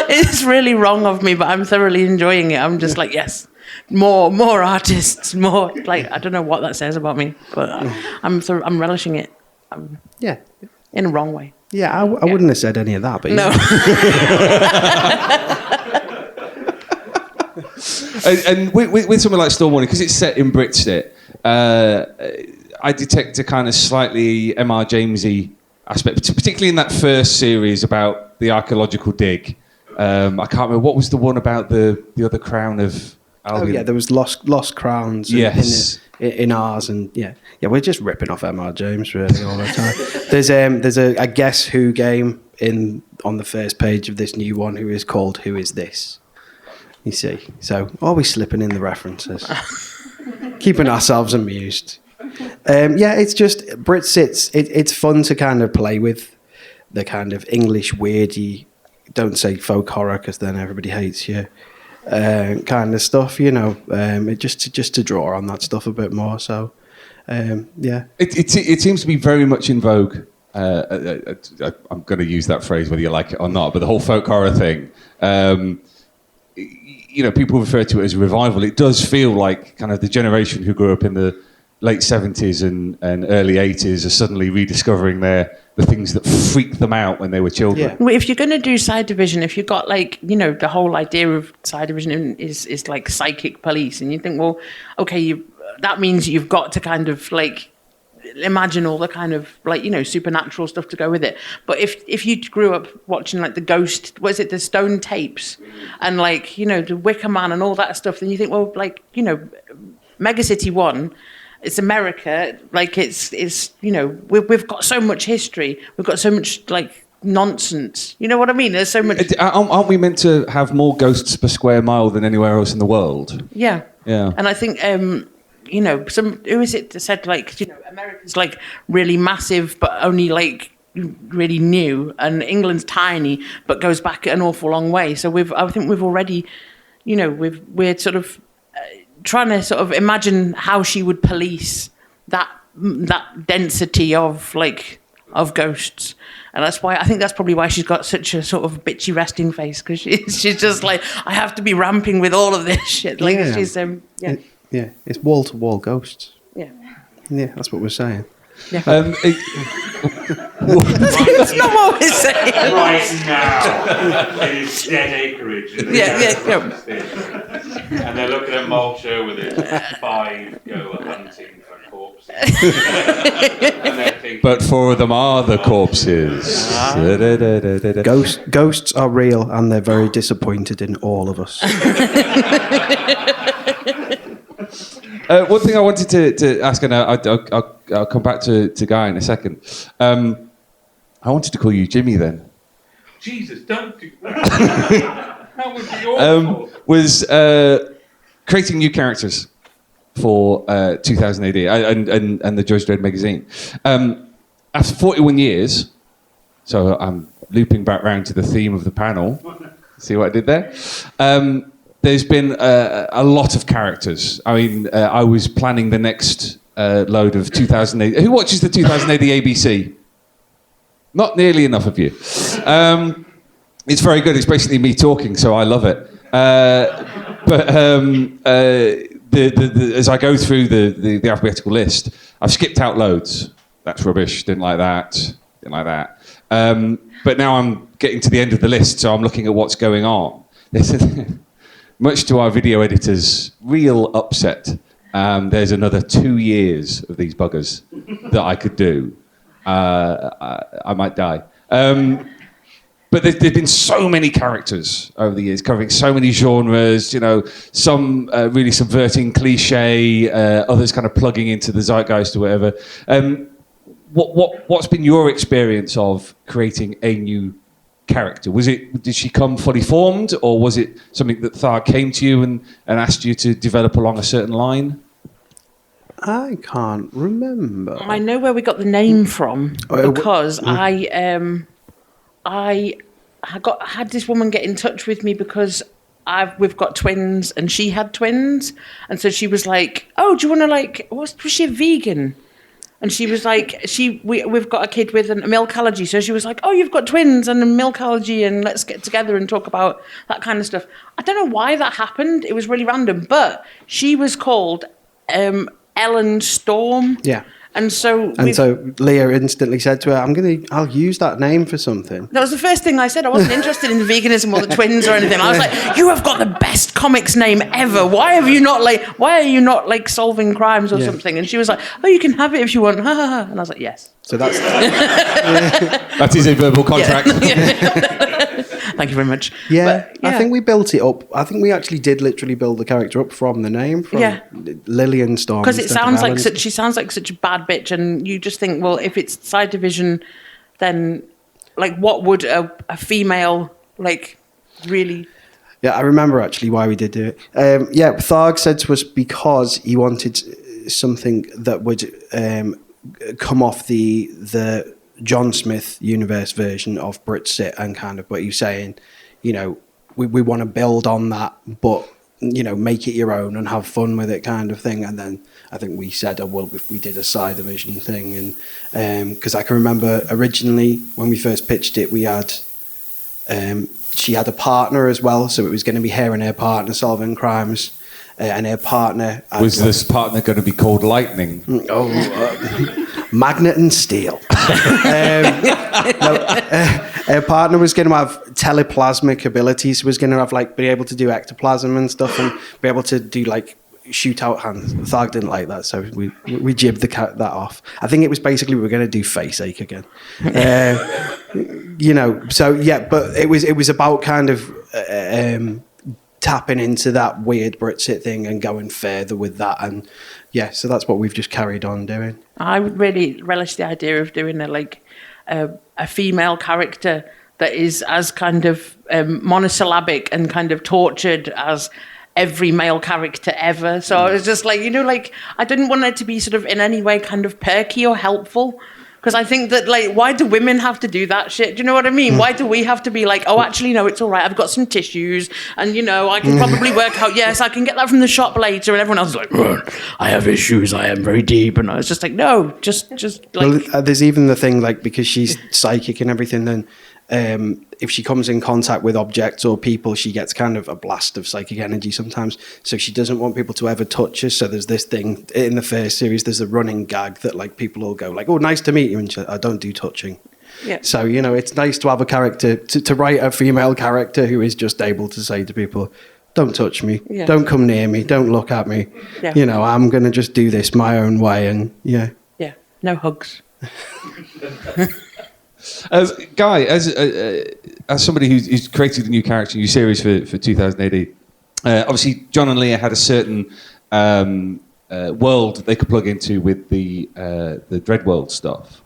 it's really wrong of me, but I'm thoroughly enjoying it. I'm just like, yes, more artists, more, like, I don't know what that says about me, but I'm relishing it. Yeah, in a wrong way. Yeah, I wouldn't have said any of that, but no. And with something like Storm Warning, because it's set in Britstead, I detect a kind of slightly M.R. Jamesy aspect, particularly in that first series about the archaeological dig. I can't remember what was the one about the other crown of yeah, there was Lost Crowns. Yes. In ours, and yeah, we're just ripping off M.R. James really all the time. There's a Guess Who game on the first page of this new one who is called Who Is This? You see, so always slipping in the references, keeping ourselves amused. Yeah, it's just Britsits. It's fun to kind of play with the kind of English weirdy. Don't say folk horror because then everybody hates you. Kind of stuff, it just to draw on that stuff a bit more. So, yeah, it seems to be very much in vogue. I'm going to use that phrase whether you like it or not, but the whole folk horror thing. People refer to it as a revival. It does feel like kind of the generation who grew up in the late 70s and early 80s are suddenly rediscovering the things that freaked them out when they were children. Yeah. Well, if you're going to do side division, if you've got the whole idea of side division is like psychic police, and you think, well, okay, that means you've got to kind of imagine all the kind of supernatural stuff to go with it. But if you grew up watching the Ghost, the Stone Tapes, and the Wicker Man and all that stuff, then you think, well, Mega City 1. It's America, we've got so much history, we've got so much nonsense. You know what I mean? There's so much. Aren't we meant to have more ghosts per square mile than anywhere else in the world? Yeah. Yeah. And I think who is it that said America's really massive but only really new, and England's tiny but goes back an awful long way. So I think we've already, we're sort of trying to sort of imagine how she would police that density of ghosts, and that's probably why she's got such a sort of bitchy resting face, because she's just I have to be ramping with all of this shit. She's it's wall to wall ghosts. Yeah, that's what we're saying. Yeah. That's not what we're saying. Right now, it is dead acreage. And they're looking at Molch-R with his 5 go hunting for corpses. But 4 of them are the corpses. Ghosts are real, and they're very disappointed in all of us. One thing I wanted to ask, and I'll come back to Guy in a second. I wanted to call you Jimmy then. Jesus, don't do that. That would be awful. Was creating new characters for 2000 AD and the Judge Dredd magazine. After 41 years, so I'm looping back round to the theme of the panel. See what I did there? There's been a lot of characters. I mean, I was planning the next load of 2000 AD. Who watches the 2000 AD ABC? Not nearly enough of you. It's very good. It's basically me talking, so I love it. But as I go through the alphabetical list, I've skipped out loads. That's rubbish. Didn't like that. Didn't like that. But now I'm getting to the end of the list, so I'm looking at what's going on. Much to our video editor's real upset, there's another 2 years of these buggers that I could do. I might die. But there's been so many characters over the years, covering so many genres, some really subverting cliche, others kind of plugging into the zeitgeist or whatever. What's been your experience of creating a new character? Did she come fully formed, or was it something that Thar came to you and asked you to develop along a certain line? I can't remember. I know where we got the name from, because I had this woman get in touch with me because we've got twins and she had twins, and so she was like, "Oh, do you want to was she a vegan?" And she was like, we've got a kid with a milk allergy, so she was like, "Oh, you've got twins and a milk allergy, and let's get together and talk about that kind of stuff." I don't know why that happened. It was really random, but she was called Ellen Storm. Yeah. And so Leah instantly said to her, I'll use that name for something. That was the first thing I said. I wasn't interested in the veganism or the twins or anything. I was like, "You have got the best comics name ever. Why are you not solving crimes or something?" And she was like, "Oh, you can have it if you want." And I was like, "Yes." So that's that is a verbal contract. Thank you very much. Yeah, But, I think we built it up. I think we actually did literally build the character up from the name, from Lillian Storm. Because it instead of sounds like Ellen. she sounds like such a bad bitch, and you just think, well, if it's side division, then like what would a female like really? Yeah, I remember actually why we did do it. Tharg said to us because he wanted something that would come off the John Smith universe version of Britsit, and kind of what you're saying, you know, we want to build on that, but you know, make it your own and have fun with it, kind of thing. And then I think we said, oh well, if we did a side division thing, and because I can remember originally when we first pitched it, we had. She had a partner as well, so it was going to be her and her partner solving crimes, and her partner... Was this partner going to be called Lightning? Magnet and Steel. Her partner was going to have teleplasmic abilities, was going to have, like, be able to do ectoplasm and stuff, and be able to do, like, shoot out hands. Tharg didn't like that, so we jibbed that off. I think it was basically we were going to do face ache again. You know, so yeah, but it was about kind of tapping into that weird Britsit thing and going further with that, and yeah, so that's what we've just carried on doing. I would really relish the idea of doing a female character that is as kind of monosyllabic and kind of tortured as every male character ever. So I was just like, you know, like I didn't want it to be sort of in any way kind of perky or helpful. Because I think that, like, why do women have to do that shit? Do you know what I mean? Why do we have to be like, oh, actually, no, it's all right. I've got some tissues and, you know, I can probably work out, yes, I can get that from the shop later. And everyone else is like, oh, I have issues. I am very deep. And I was just like, no, just like... Well, there's even the thing, like, because she's psychic and everything, then if she comes in contact with objects or people, she gets kind of a blast of psychic energy sometimes. So she doesn't want people to ever touch her. So there's this thing in the first series, there's a running gag that like people will go like, oh, nice to meet you. And I don't do touching. Yeah. So, you know, it's nice to have a character, to write a female character who is just able to say to people, don't touch me, don't come near me, don't look at me. Yeah. You know, I'm going to just do this my own way. And yeah. Yeah, no hugs. Guy, as somebody who's created a new character, new series for 2000 AD, obviously John and Leah had a certain world they could plug into with the Dread World stuff.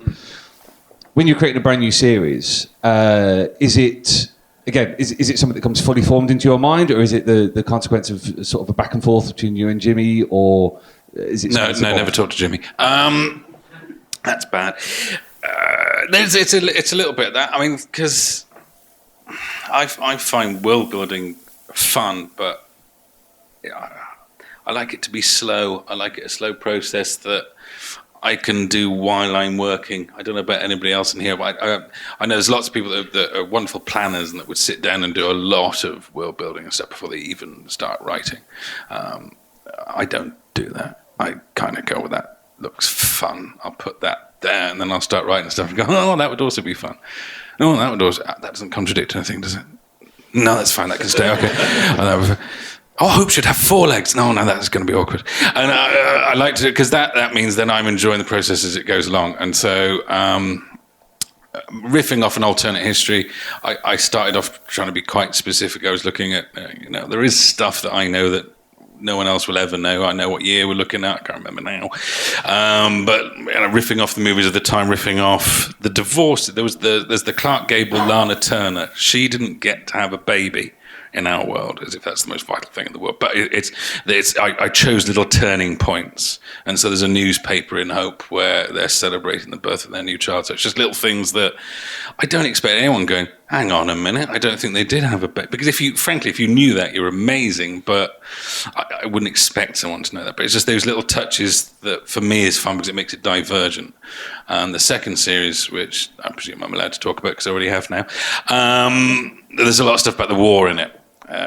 When you're creating a brand new series, is it something that comes fully formed into your mind, or is it the consequence of sort of a back and forth between you and Jimmy, or is it? No, never talk to Jimmy. That's bad. It's a little bit of that. I mean, because I find world building fun, but I like it to be slow. I like it a slow process that I can do while I'm working. I don't know about anybody else in here, but I know there's lots of people that are wonderful planners and that would sit down and do a lot of world building and stuff before they even start writing. I don't do that. I kind of go with that. Looks fun. I'll put that there, and then I'll start writing stuff and go, oh, that would also be fun. No, that would also, that doesn't contradict anything, does it? No, that's fine. That can stay. Okay. Oh, hope should have 4 legs. No, that's going to be awkward. And I like to, because that means then I'm enjoying the process as it goes along. And so, riffing off an alternate history, I started off trying to be quite specific. I was looking at, there is stuff that I know that no one else will ever know. I know what year we're looking at. I can't remember now. But riffing off the movies of the time, riffing off the divorce. There's the Clark Gable, Lana Turner. She didn't get to have a baby in our world, as if that's the most vital thing in the world. But I chose little turning points. And so there's a newspaper in Hope where they're celebrating the birth of their new child. So it's just little things that I don't expect anyone going, hang on a minute, I don't think they did have a baby. Because if you knew that, you're amazing. But I wouldn't expect someone to know that. But it's just those little touches that for me is fun because it makes it divergent. And the second series, which I presume I'm allowed to talk about because I already have now, there's a lot of stuff about the war in it.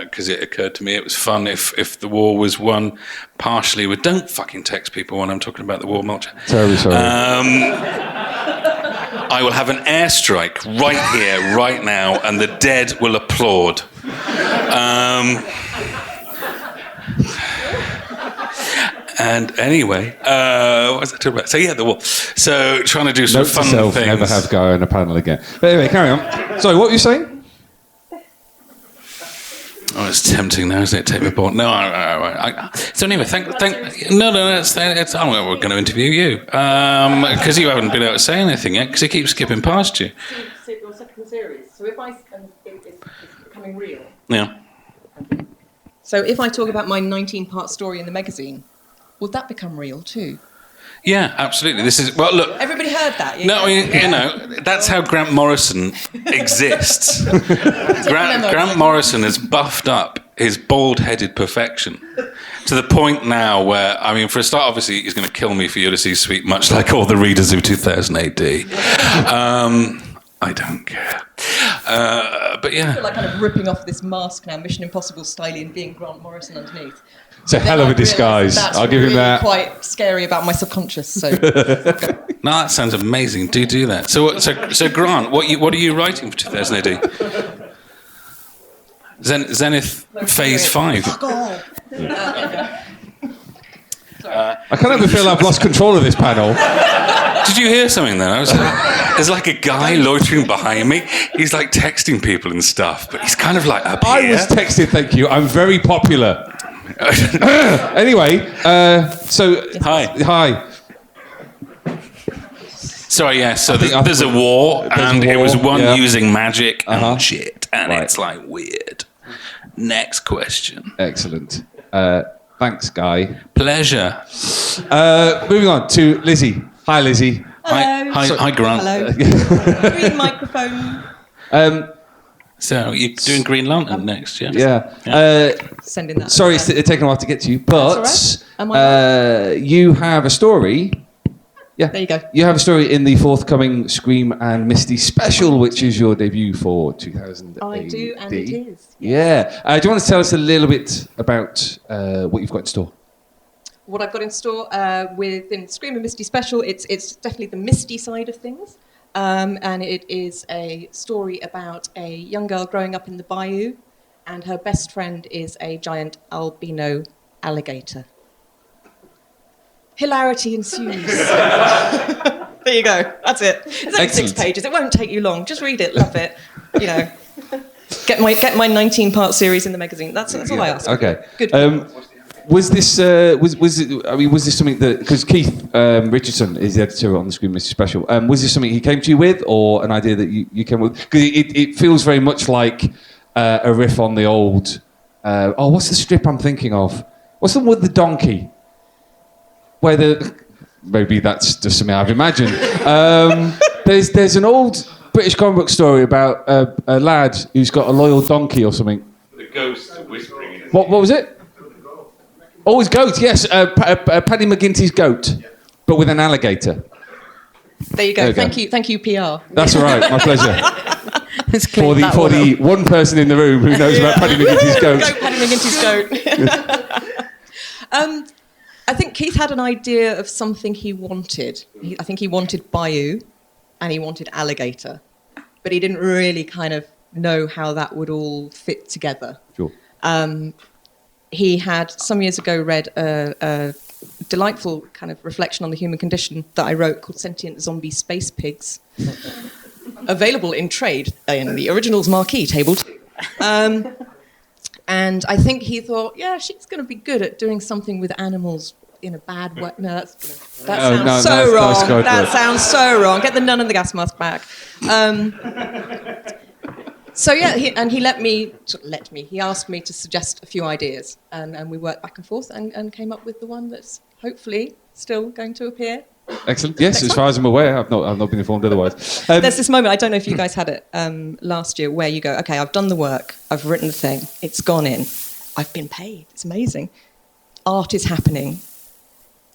Because it occurred to me it was fun if the war was won partially with, don't fucking text people when I'm talking about the war, Molch-R. Terribly sorry. I will have an airstrike right here, right now, and the dead will applaud. And anyway, what was I talking about? So yeah, the war. So trying to do some Note fun to self, things. Never have Guy on a panel again. But anyway, carry on. Sorry, what were you saying? it's tempting now, isn't it? Take the ball. No, so anyway, we're going to interview you because you haven't been able to say anything yet because he keeps skipping past you. Your second series. So if it's becoming real. Yeah. So if I talk about my 19-part story in the magazine, would that become real too? Yeah, absolutely. This is look. Everybody heard that. No, that's how Grant Morrison exists. Grant Morrison has buffed up his bald-headed perfection to the point now where, I mean, for a start, obviously, he's going to kill me for Ulysses Suite, much like all the readers of 2000 AD. I don't care. But yeah. I feel like kind of ripping off this mask now, Mission Impossible style, and being Grant Morrison underneath. It's a hell of a disguise. I'll give him that. Quite scary about my subconscious. So. No, that sounds amazing. Do that. So Grant, what are you writing for 2000 AD? Zenith Phase 5. Fuck off. I kind of feel I've lost control of this panel. Did you hear something then? There's like a guy loitering behind me. He's like texting people and stuff, but he's kind of like up here. I was texted, thank you. I'm very popular. Anyway, so hi. Sorry, yeah. So there's a war, it was one using magic and shit, and it's like weird. Next question. Excellent. Thanks, Guy. Pleasure. Moving on to Lizzie. Hi, Lizzie. Hello. Hi, Grant. Hello. Green microphone. So you're doing Green Lantern next, yeah? Yeah. Sending that. Sorry, it's taken a while to get to you, but That's all right. you have a story. Yeah. There you go. You have a story in the forthcoming Scream and Misty Special, which is your debut for 2000 I do, and it is. Yeah. Do you want to tell us a little bit about what you've got in store? What I've got in store within Scream and Misty Special, it's definitely the Misty side of things. And it is a story about a young girl growing up in the bayou, and her best friend is a giant albino alligator. Hilarity ensues. There you go. That's it. It's only 6 pages. It won't take you long. Just read it. Love it. You know, get my 19-part series in the magazine. That's all I ask. Okay. Good. Was this was this something that, because Keith Richardson is the editor on the Scream Misty Special, was this something he came to you with, or an idea that you came with? Because it feels very much like a riff on the old. What's the strip I'm thinking of? What's the one with the donkey? Where maybe that's just something I've imagined. There's an old British comic book story about a lad who's got a loyal donkey or something. The ghost whispering. What was it? Oh, his goat, yes. Paddy McGinty's goat, but with an alligator. There you go. Thank you, PR. That's all right. My pleasure. For the one person in the room who knows about Paddy McGinty's goat. Paddy McGinty's goat. I think Keith had an idea of something he wanted. I think he wanted bayou, and he wanted alligator, but he didn't really kind of know how that would all fit together. Sure. He had some years ago read a delightful kind of reflection on the human condition that I wrote called Sentient Zombie Space Pigs, available in trade in the originals marquee table 2. And I think he thought, yeah, she's going to be good at doing something with animals in a bad way. No, that sounds so wrong. That sounds so wrong. Get the nun and the gas mask back. So yeah, he asked me to suggest a few ideas, and we worked back and forth and came up with the one that's hopefully still going to appear. Excellent. Yes, as far as I'm aware, I've not been informed otherwise. There's this moment, I don't know if you guys had it last year, where you go, okay, I've done the work, I've written the thing, it's gone in, I've been paid, it's amazing. Art is happening.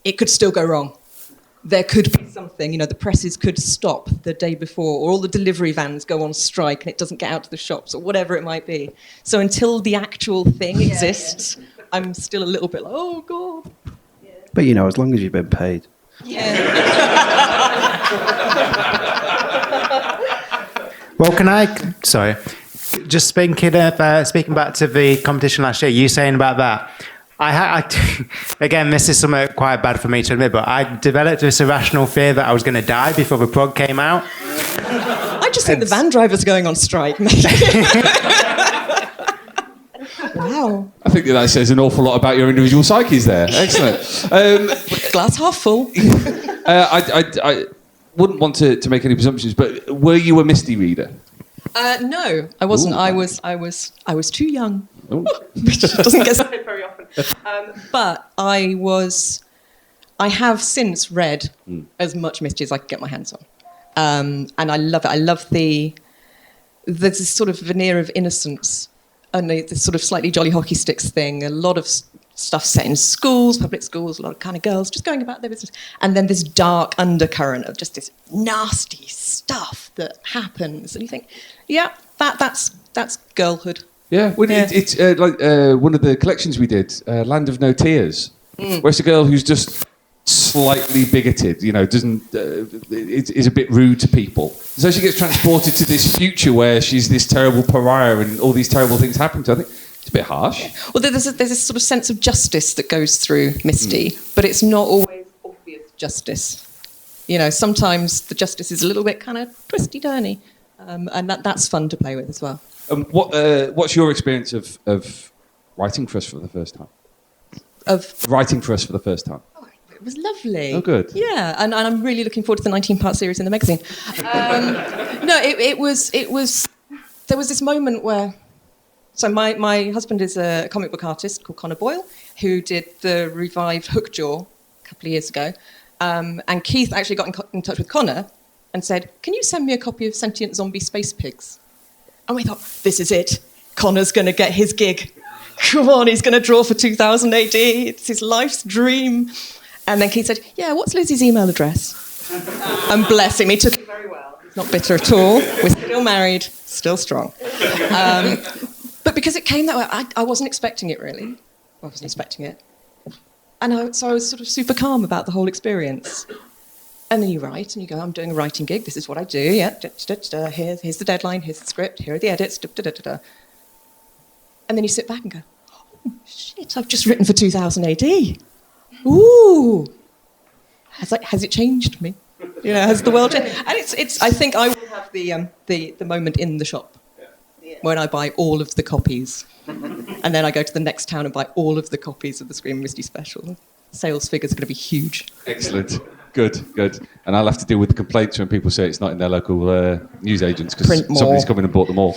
It could still go wrong. There could be something, the presses could stop the day before, or all the delivery vans go on strike and it doesn't get out to the shops, or whatever it might be. So until the actual thing exists, I'm still a little bit like, oh, God. But, as long as you've been paid. Yeah. Well, sorry, just speaking back to the competition last year, you saying about that, again, this is something quite bad for me to admit, but I developed this irrational fear that I was going to die before the prog came out. I just think the van drivers are going on strike, maybe. Wow. I think that says an awful lot about your individual psyches there. Excellent. Glass half full. I wouldn't want to make any presumptions, but were you a Misty reader? No, I wasn't. Ooh. I was too young, which doesn't get said very often. But I have since read as much Misty as I could get my hands on, and I love it. I love there's this sort of veneer of innocence, and this sort of slightly jolly hockey sticks thing. A lot of stuff set in schools, public schools, a lot of kind of girls just going about their business, and then this dark undercurrent of just this nasty stuff that happens, and you think, yeah, that's girlhood. Yeah, well, Yeah. it's like one of the collections we did, Land of No Tears, where it's a girl who's just slightly bigoted, doesn't is a bit rude to people. So she gets transported to this future where she's this terrible pariah and all these terrible things happen to her. I think it's a bit harsh. Well, there's this sort of sense of justice that goes through Misty, but it's not always obvious justice. Sometimes the justice is a little bit kind of twisty-turny, and that's fun to play with as well. What's your experience of writing for us for the first time? Writing for us for the first time. It was lovely. Oh, good. Yeah, and I'm really looking forward to the 19-part series in the magazine. No, it was. There was this moment where. So my husband is a comic book artist called Connor Boyle, who did the revived Hookjaw a couple of years ago, and Keith actually got in touch with Connor and said, "Can you send me a copy of Sentient Zombie Space Pigs?" And we thought, this is it. Connor's going to get his gig. Come on, he's going to draw for 2000 AD. It's his life's dream. And then Keith said, yeah, what's Lizzie's email address? And bless him, he took it very well. He's not bitter at all. We're still married, still strong. But because it came that way, I wasn't expecting it, really. I wasn't expecting it. And so I was sort of super calm about the whole experience. And then you write, and you go, I'm doing a writing gig, this is what I do, yeah, here's the deadline, here's the script, here are the edits, And then you sit back and go, oh, shit, I've just written for 2000 AD. Ooh, has it changed me? Has the world changed? And it's. I think I will have the moment in the shop when I buy all of the copies, and then I go to the next town and buy all of the copies of the Scream Misty Special. Sales figures are going to be huge. Excellent. Good. And I'll have to deal with the complaints when people say it's not in their local newsagents because somebody's come in and bought them all.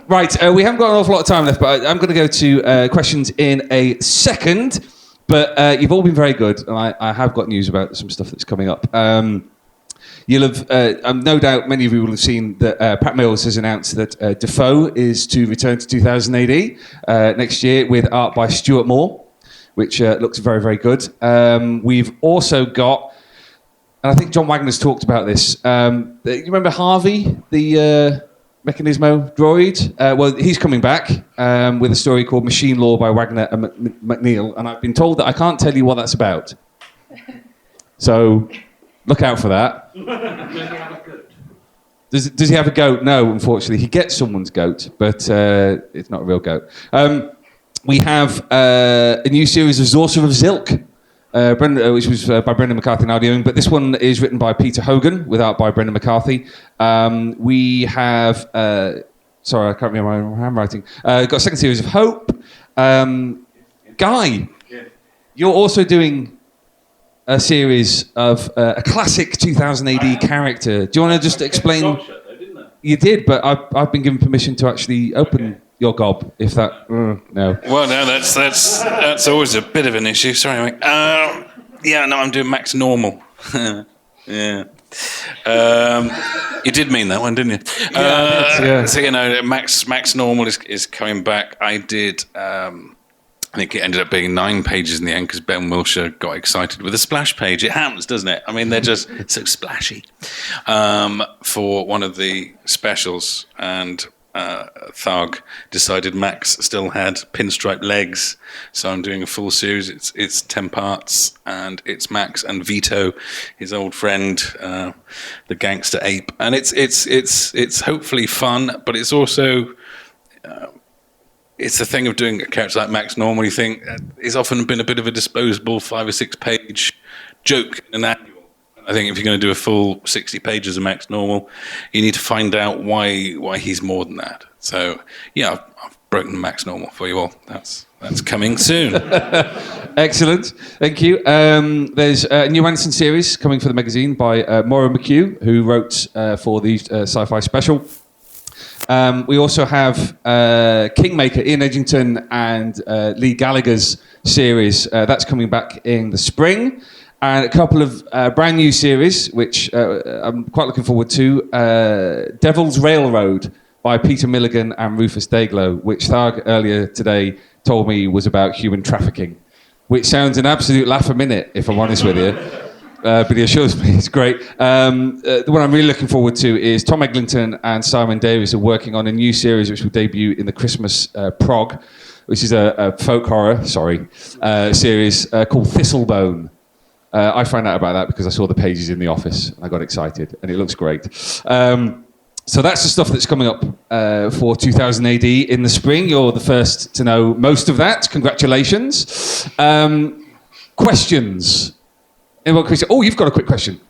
Right, we haven't got an awful lot of time left, but I'm going to go to questions in a second. But you've all been very good, and I have got news about some stuff that's coming up. You'll have, no doubt, many of you will have seen that Pat Mills has announced that Defoe is to return to 2000 AD next year with art by Stuart Moore, which looks very, very good. We've also got, and I think John Wagner's talked about this. You remember Harvey, the Mechanismo droid? Well, he's coming back with a story called Machine Law by Wagner and McNeil, and I've been told that I can't tell you what that's about. So look out for that. Does he have a goat? No, unfortunately. He gets someone's goat, but it's not a real goat. We have a new series of Zorser of Zilk, which was by Brendan McCarthy and Audioing, but this one is written by Peter Hogan, with art by Brendan McCarthy. We have, sorry, I can't remember my handwriting. Got a second series of Hope. Guy, you're also doing a series of a classic 2000 AD character. Do you want to just explain? You did, but I've been given permission to actually open your gob, if that... no. Well, no, that's always a bit of an issue. Sorry, mate. Yeah, no, I'm doing Max Normal. Yeah. You did mean that one, didn't you? Yeah. So, Max Normal is coming back. I did... I think it ended up being 9 pages in the end because Ben Wilshire got excited with a splash page. It happens, doesn't it? I mean, they're just so splashy. For one of the specials, and Tharg decided Max still had pinstripe legs, so I'm doing a full series. It's 10 parts, and it's Max and Vito, his old friend, the gangster ape, and it's hopefully fun, but it's also. It's the thing of doing a character like Max Normal. You think it's often been a bit of a disposable 5 or 6 page joke in an annual. I think if you're going to do a full 60 pages of Max Normal, you need to find out why he's more than that. So yeah, I've broken the max normal for you all. That's coming soon. Excellent, thank you. There's a new Anderson series coming for the magazine by Maura McHugh, who wrote for the Sci-Fi Special. We also have Kingmaker, Ian Edgington and Lee Gallagher's series. That's coming back in the spring. And a couple of brand new series, which I'm quite looking forward to. Devil's Railroad by Peter Milligan and Rufus Dayglow, which Tharg earlier today told me was about human trafficking, which sounds an absolute laugh a minute, if I'm honest with you. But he assures me it's great. The one I'm really looking forward to is Tom Eglinton and Simon Davis are working on a new series which will debut in the Christmas prog, which is a folk horror, series called Thistlebone. I found out about that because I saw the pages in the office and I got excited, and it looks great. So that's the stuff that's coming up for 2000 AD in the spring. You're the first to know most of that. Congratulations. Questions? Anyone? Oh, you've got a quick question.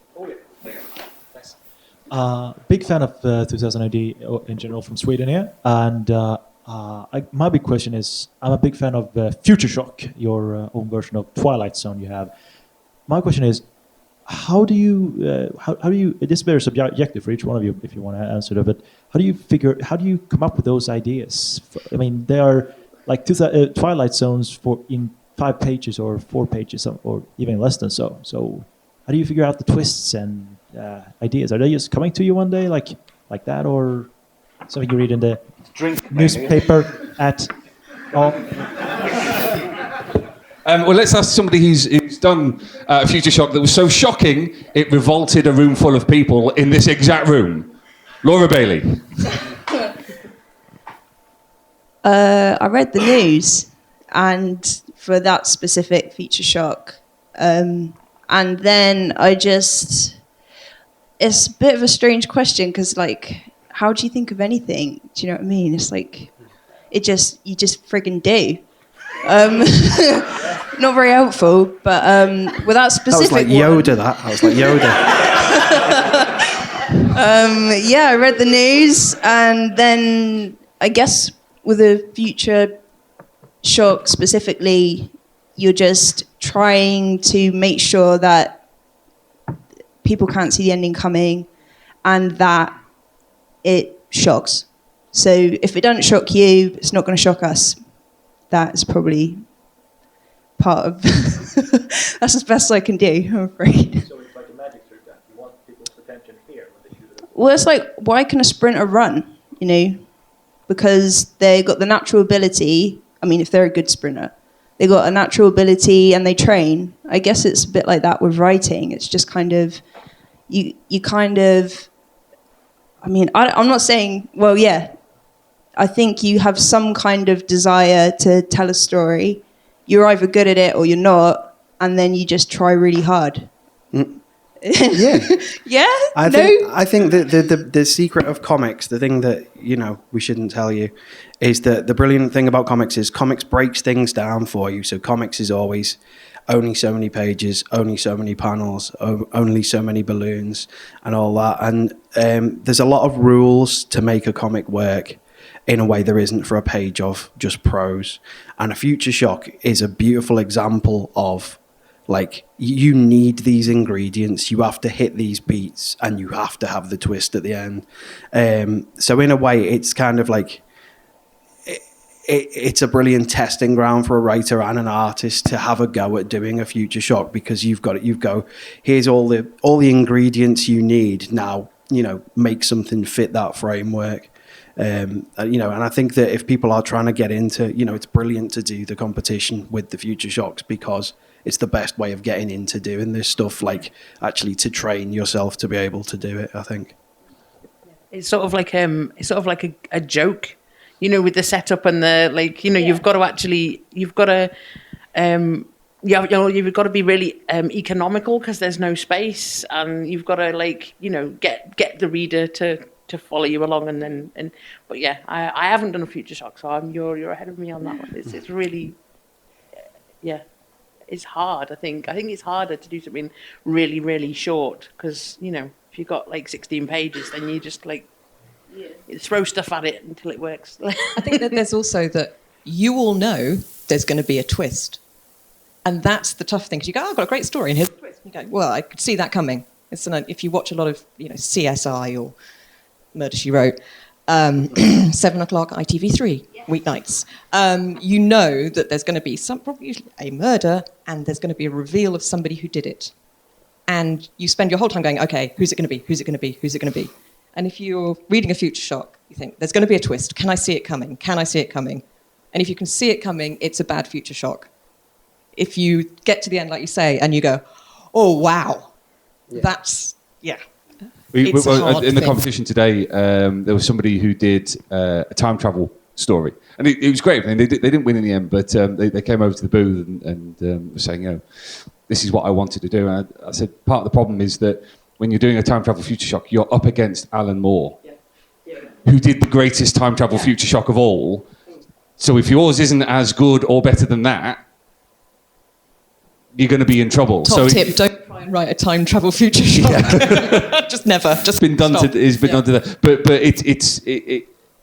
Big fan of 2000 AD in general from Sweden here. And my big question is, I'm a big fan of Future Shock, your own version of Twilight Zone you have. My question is, how do you, it is very subjective for each one of you if you want to answer that, but how do you come up with those ideas? I mean, they are like Twilight Zones in 5 pages or 4 pages or even less than so. So how do you figure out the twists and ideas? Are they just coming to you one day like that, or something you read in the newspaper at all? Well, let's ask somebody who's done Future Shock that was so shocking it revolted a room full of people in this exact room. Laura Bailey. I read the news, and for that specific Future Shock, and then it's a bit of a strange question because, like, how do you think of anything? Do you know what I mean? It's like you just friggin' do. Not very helpful, but without specific. That was like Yoda. That was like Yoda. Yeah, I read the news, and then I guess with a Future Shock specifically, you're just trying to make sure that people can't see the ending coming, and that it shocks. So if it doesn't shock you, it's not going to shock us. That's probably part of. That's as best I can do, I'm afraid. So it's like a magic trick that you want people's attention here when they shoot it. Well, it's like, why can a sprinter run? You know, because they got the natural ability. I mean, if they're a good sprinter, they got a natural ability and they train. I guess it's a bit like that with writing. It's just kind of, you kind of. I mean, I'm not saying. Well, yeah. I think you have some kind of desire to tell a story. You're either good at it or you're not, and then you just try really hard. Yeah. Yeah? I think that the secret of comics, the thing that, we shouldn't tell you, is that the brilliant thing about comics is comics breaks things down for you. So comics is always only so many pages, only so many panels, only so many balloons and all that. And there's a lot of rules to make a comic work in a way there isn't for a page of just prose. And a Future Shock is a beautiful example of, like, you need these ingredients, you have to hit these beats, and you have to have the twist at the end. So in a way, it's kind of like, it's a brilliant testing ground for a writer and an artist to have a go at doing a Future Shock, because you've go, here's all the ingredients you need, now, make something fit that framework. And I think that if people are trying to get into, it's brilliant to do the competition with the Future Shocks, because it's the best way of getting into doing this stuff, like actually to train yourself to be able to do it, I think. It's sort of like a joke, with the setup and the, like, you've got to you've got to be really economical because there's no space, and you've got to get the reader to follow you along, but yeah, I haven't done a Future Shock, so you're ahead of me on that one. It's really, yeah, it's hard. I think it's harder to do something really, really short, because if you've got 16 pages, then you just You throw stuff at it until it works. I think that there's also that you all know there's going to be a twist. And that's the tough thing. Because you go, oh, I've got a great story, and here's the twist. You go, well, I could see that coming. If you watch a lot of CSI or Murder, She Wrote, 7 o'clock ITV3 weeknights, you know that there's going to be probably a murder, and there's going to be a reveal of somebody who did it. And you spend your whole time going, okay, who's it going to be? Who's it going to be? Who's it going to be? And if you're reading a Future Shock, you think, there's going to be a twist. Can I see it coming? Can I see it coming? And if you can see it coming, it's a bad Future Shock. If you get to the end, like you say, and you go, oh, wow, that's, it's a hard in the thing. competition today, there was somebody who did a time travel story. And it was great. I mean, they didn't win in the end, but they came over to the booth and were saying, this is what I wanted to do. And I said, part of the problem is that when you're doing a time travel Future Shock, you're up against Alan Moore, who did the greatest time travel Future Shock of all. So if yours isn't as good or better than that, you're going to be in trouble. Top tip, don't try and write a time travel Future Shock. Just never. Just been done stop. to done to that. But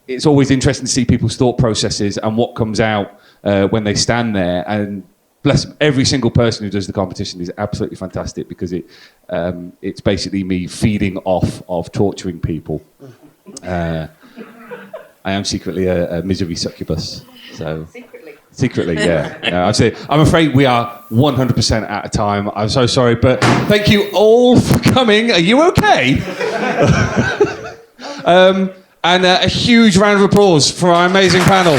it's always interesting to see people's thought processes and what comes out when they stand there. And bless them, every single person who does the competition is absolutely fantastic, because it's basically me feeding off of torturing people. I am secretly a misery succubus. So secretly, yeah. I'd say I'm afraid we are 100% out of time. I'm so sorry, but thank you all for coming. Are you okay? And a huge round of applause for our amazing panel.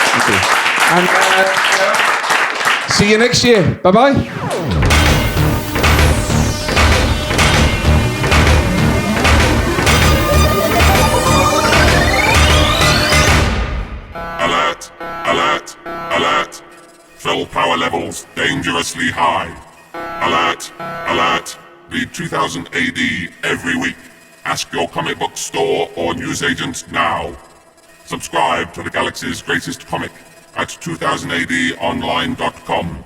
Thank you. And see you next year. Bye-bye. Alert! Alert! Fill power levels dangerously high. Alert! Read 2000 AD every week. Ask your comic book store or newsagent now. Subscribe to the galaxy's greatest comic at 2000ADonline.com.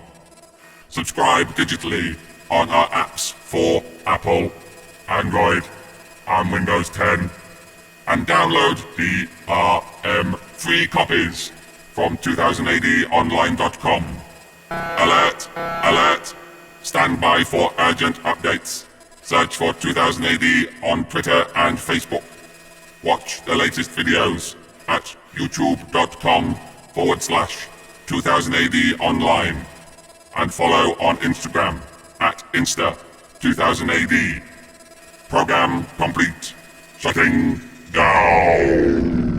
Subscribe digitally on our apps for Apple, Android, and Windows 10. And download DRM free copies from 2000ADonline.com. Alert! Stand by for urgent updates. Search for 2000AD on Twitter and Facebook. Watch the latest videos at youtube.com/2000AD online. And follow on Instagram at Insta2000AD. Program complete. Shutting down.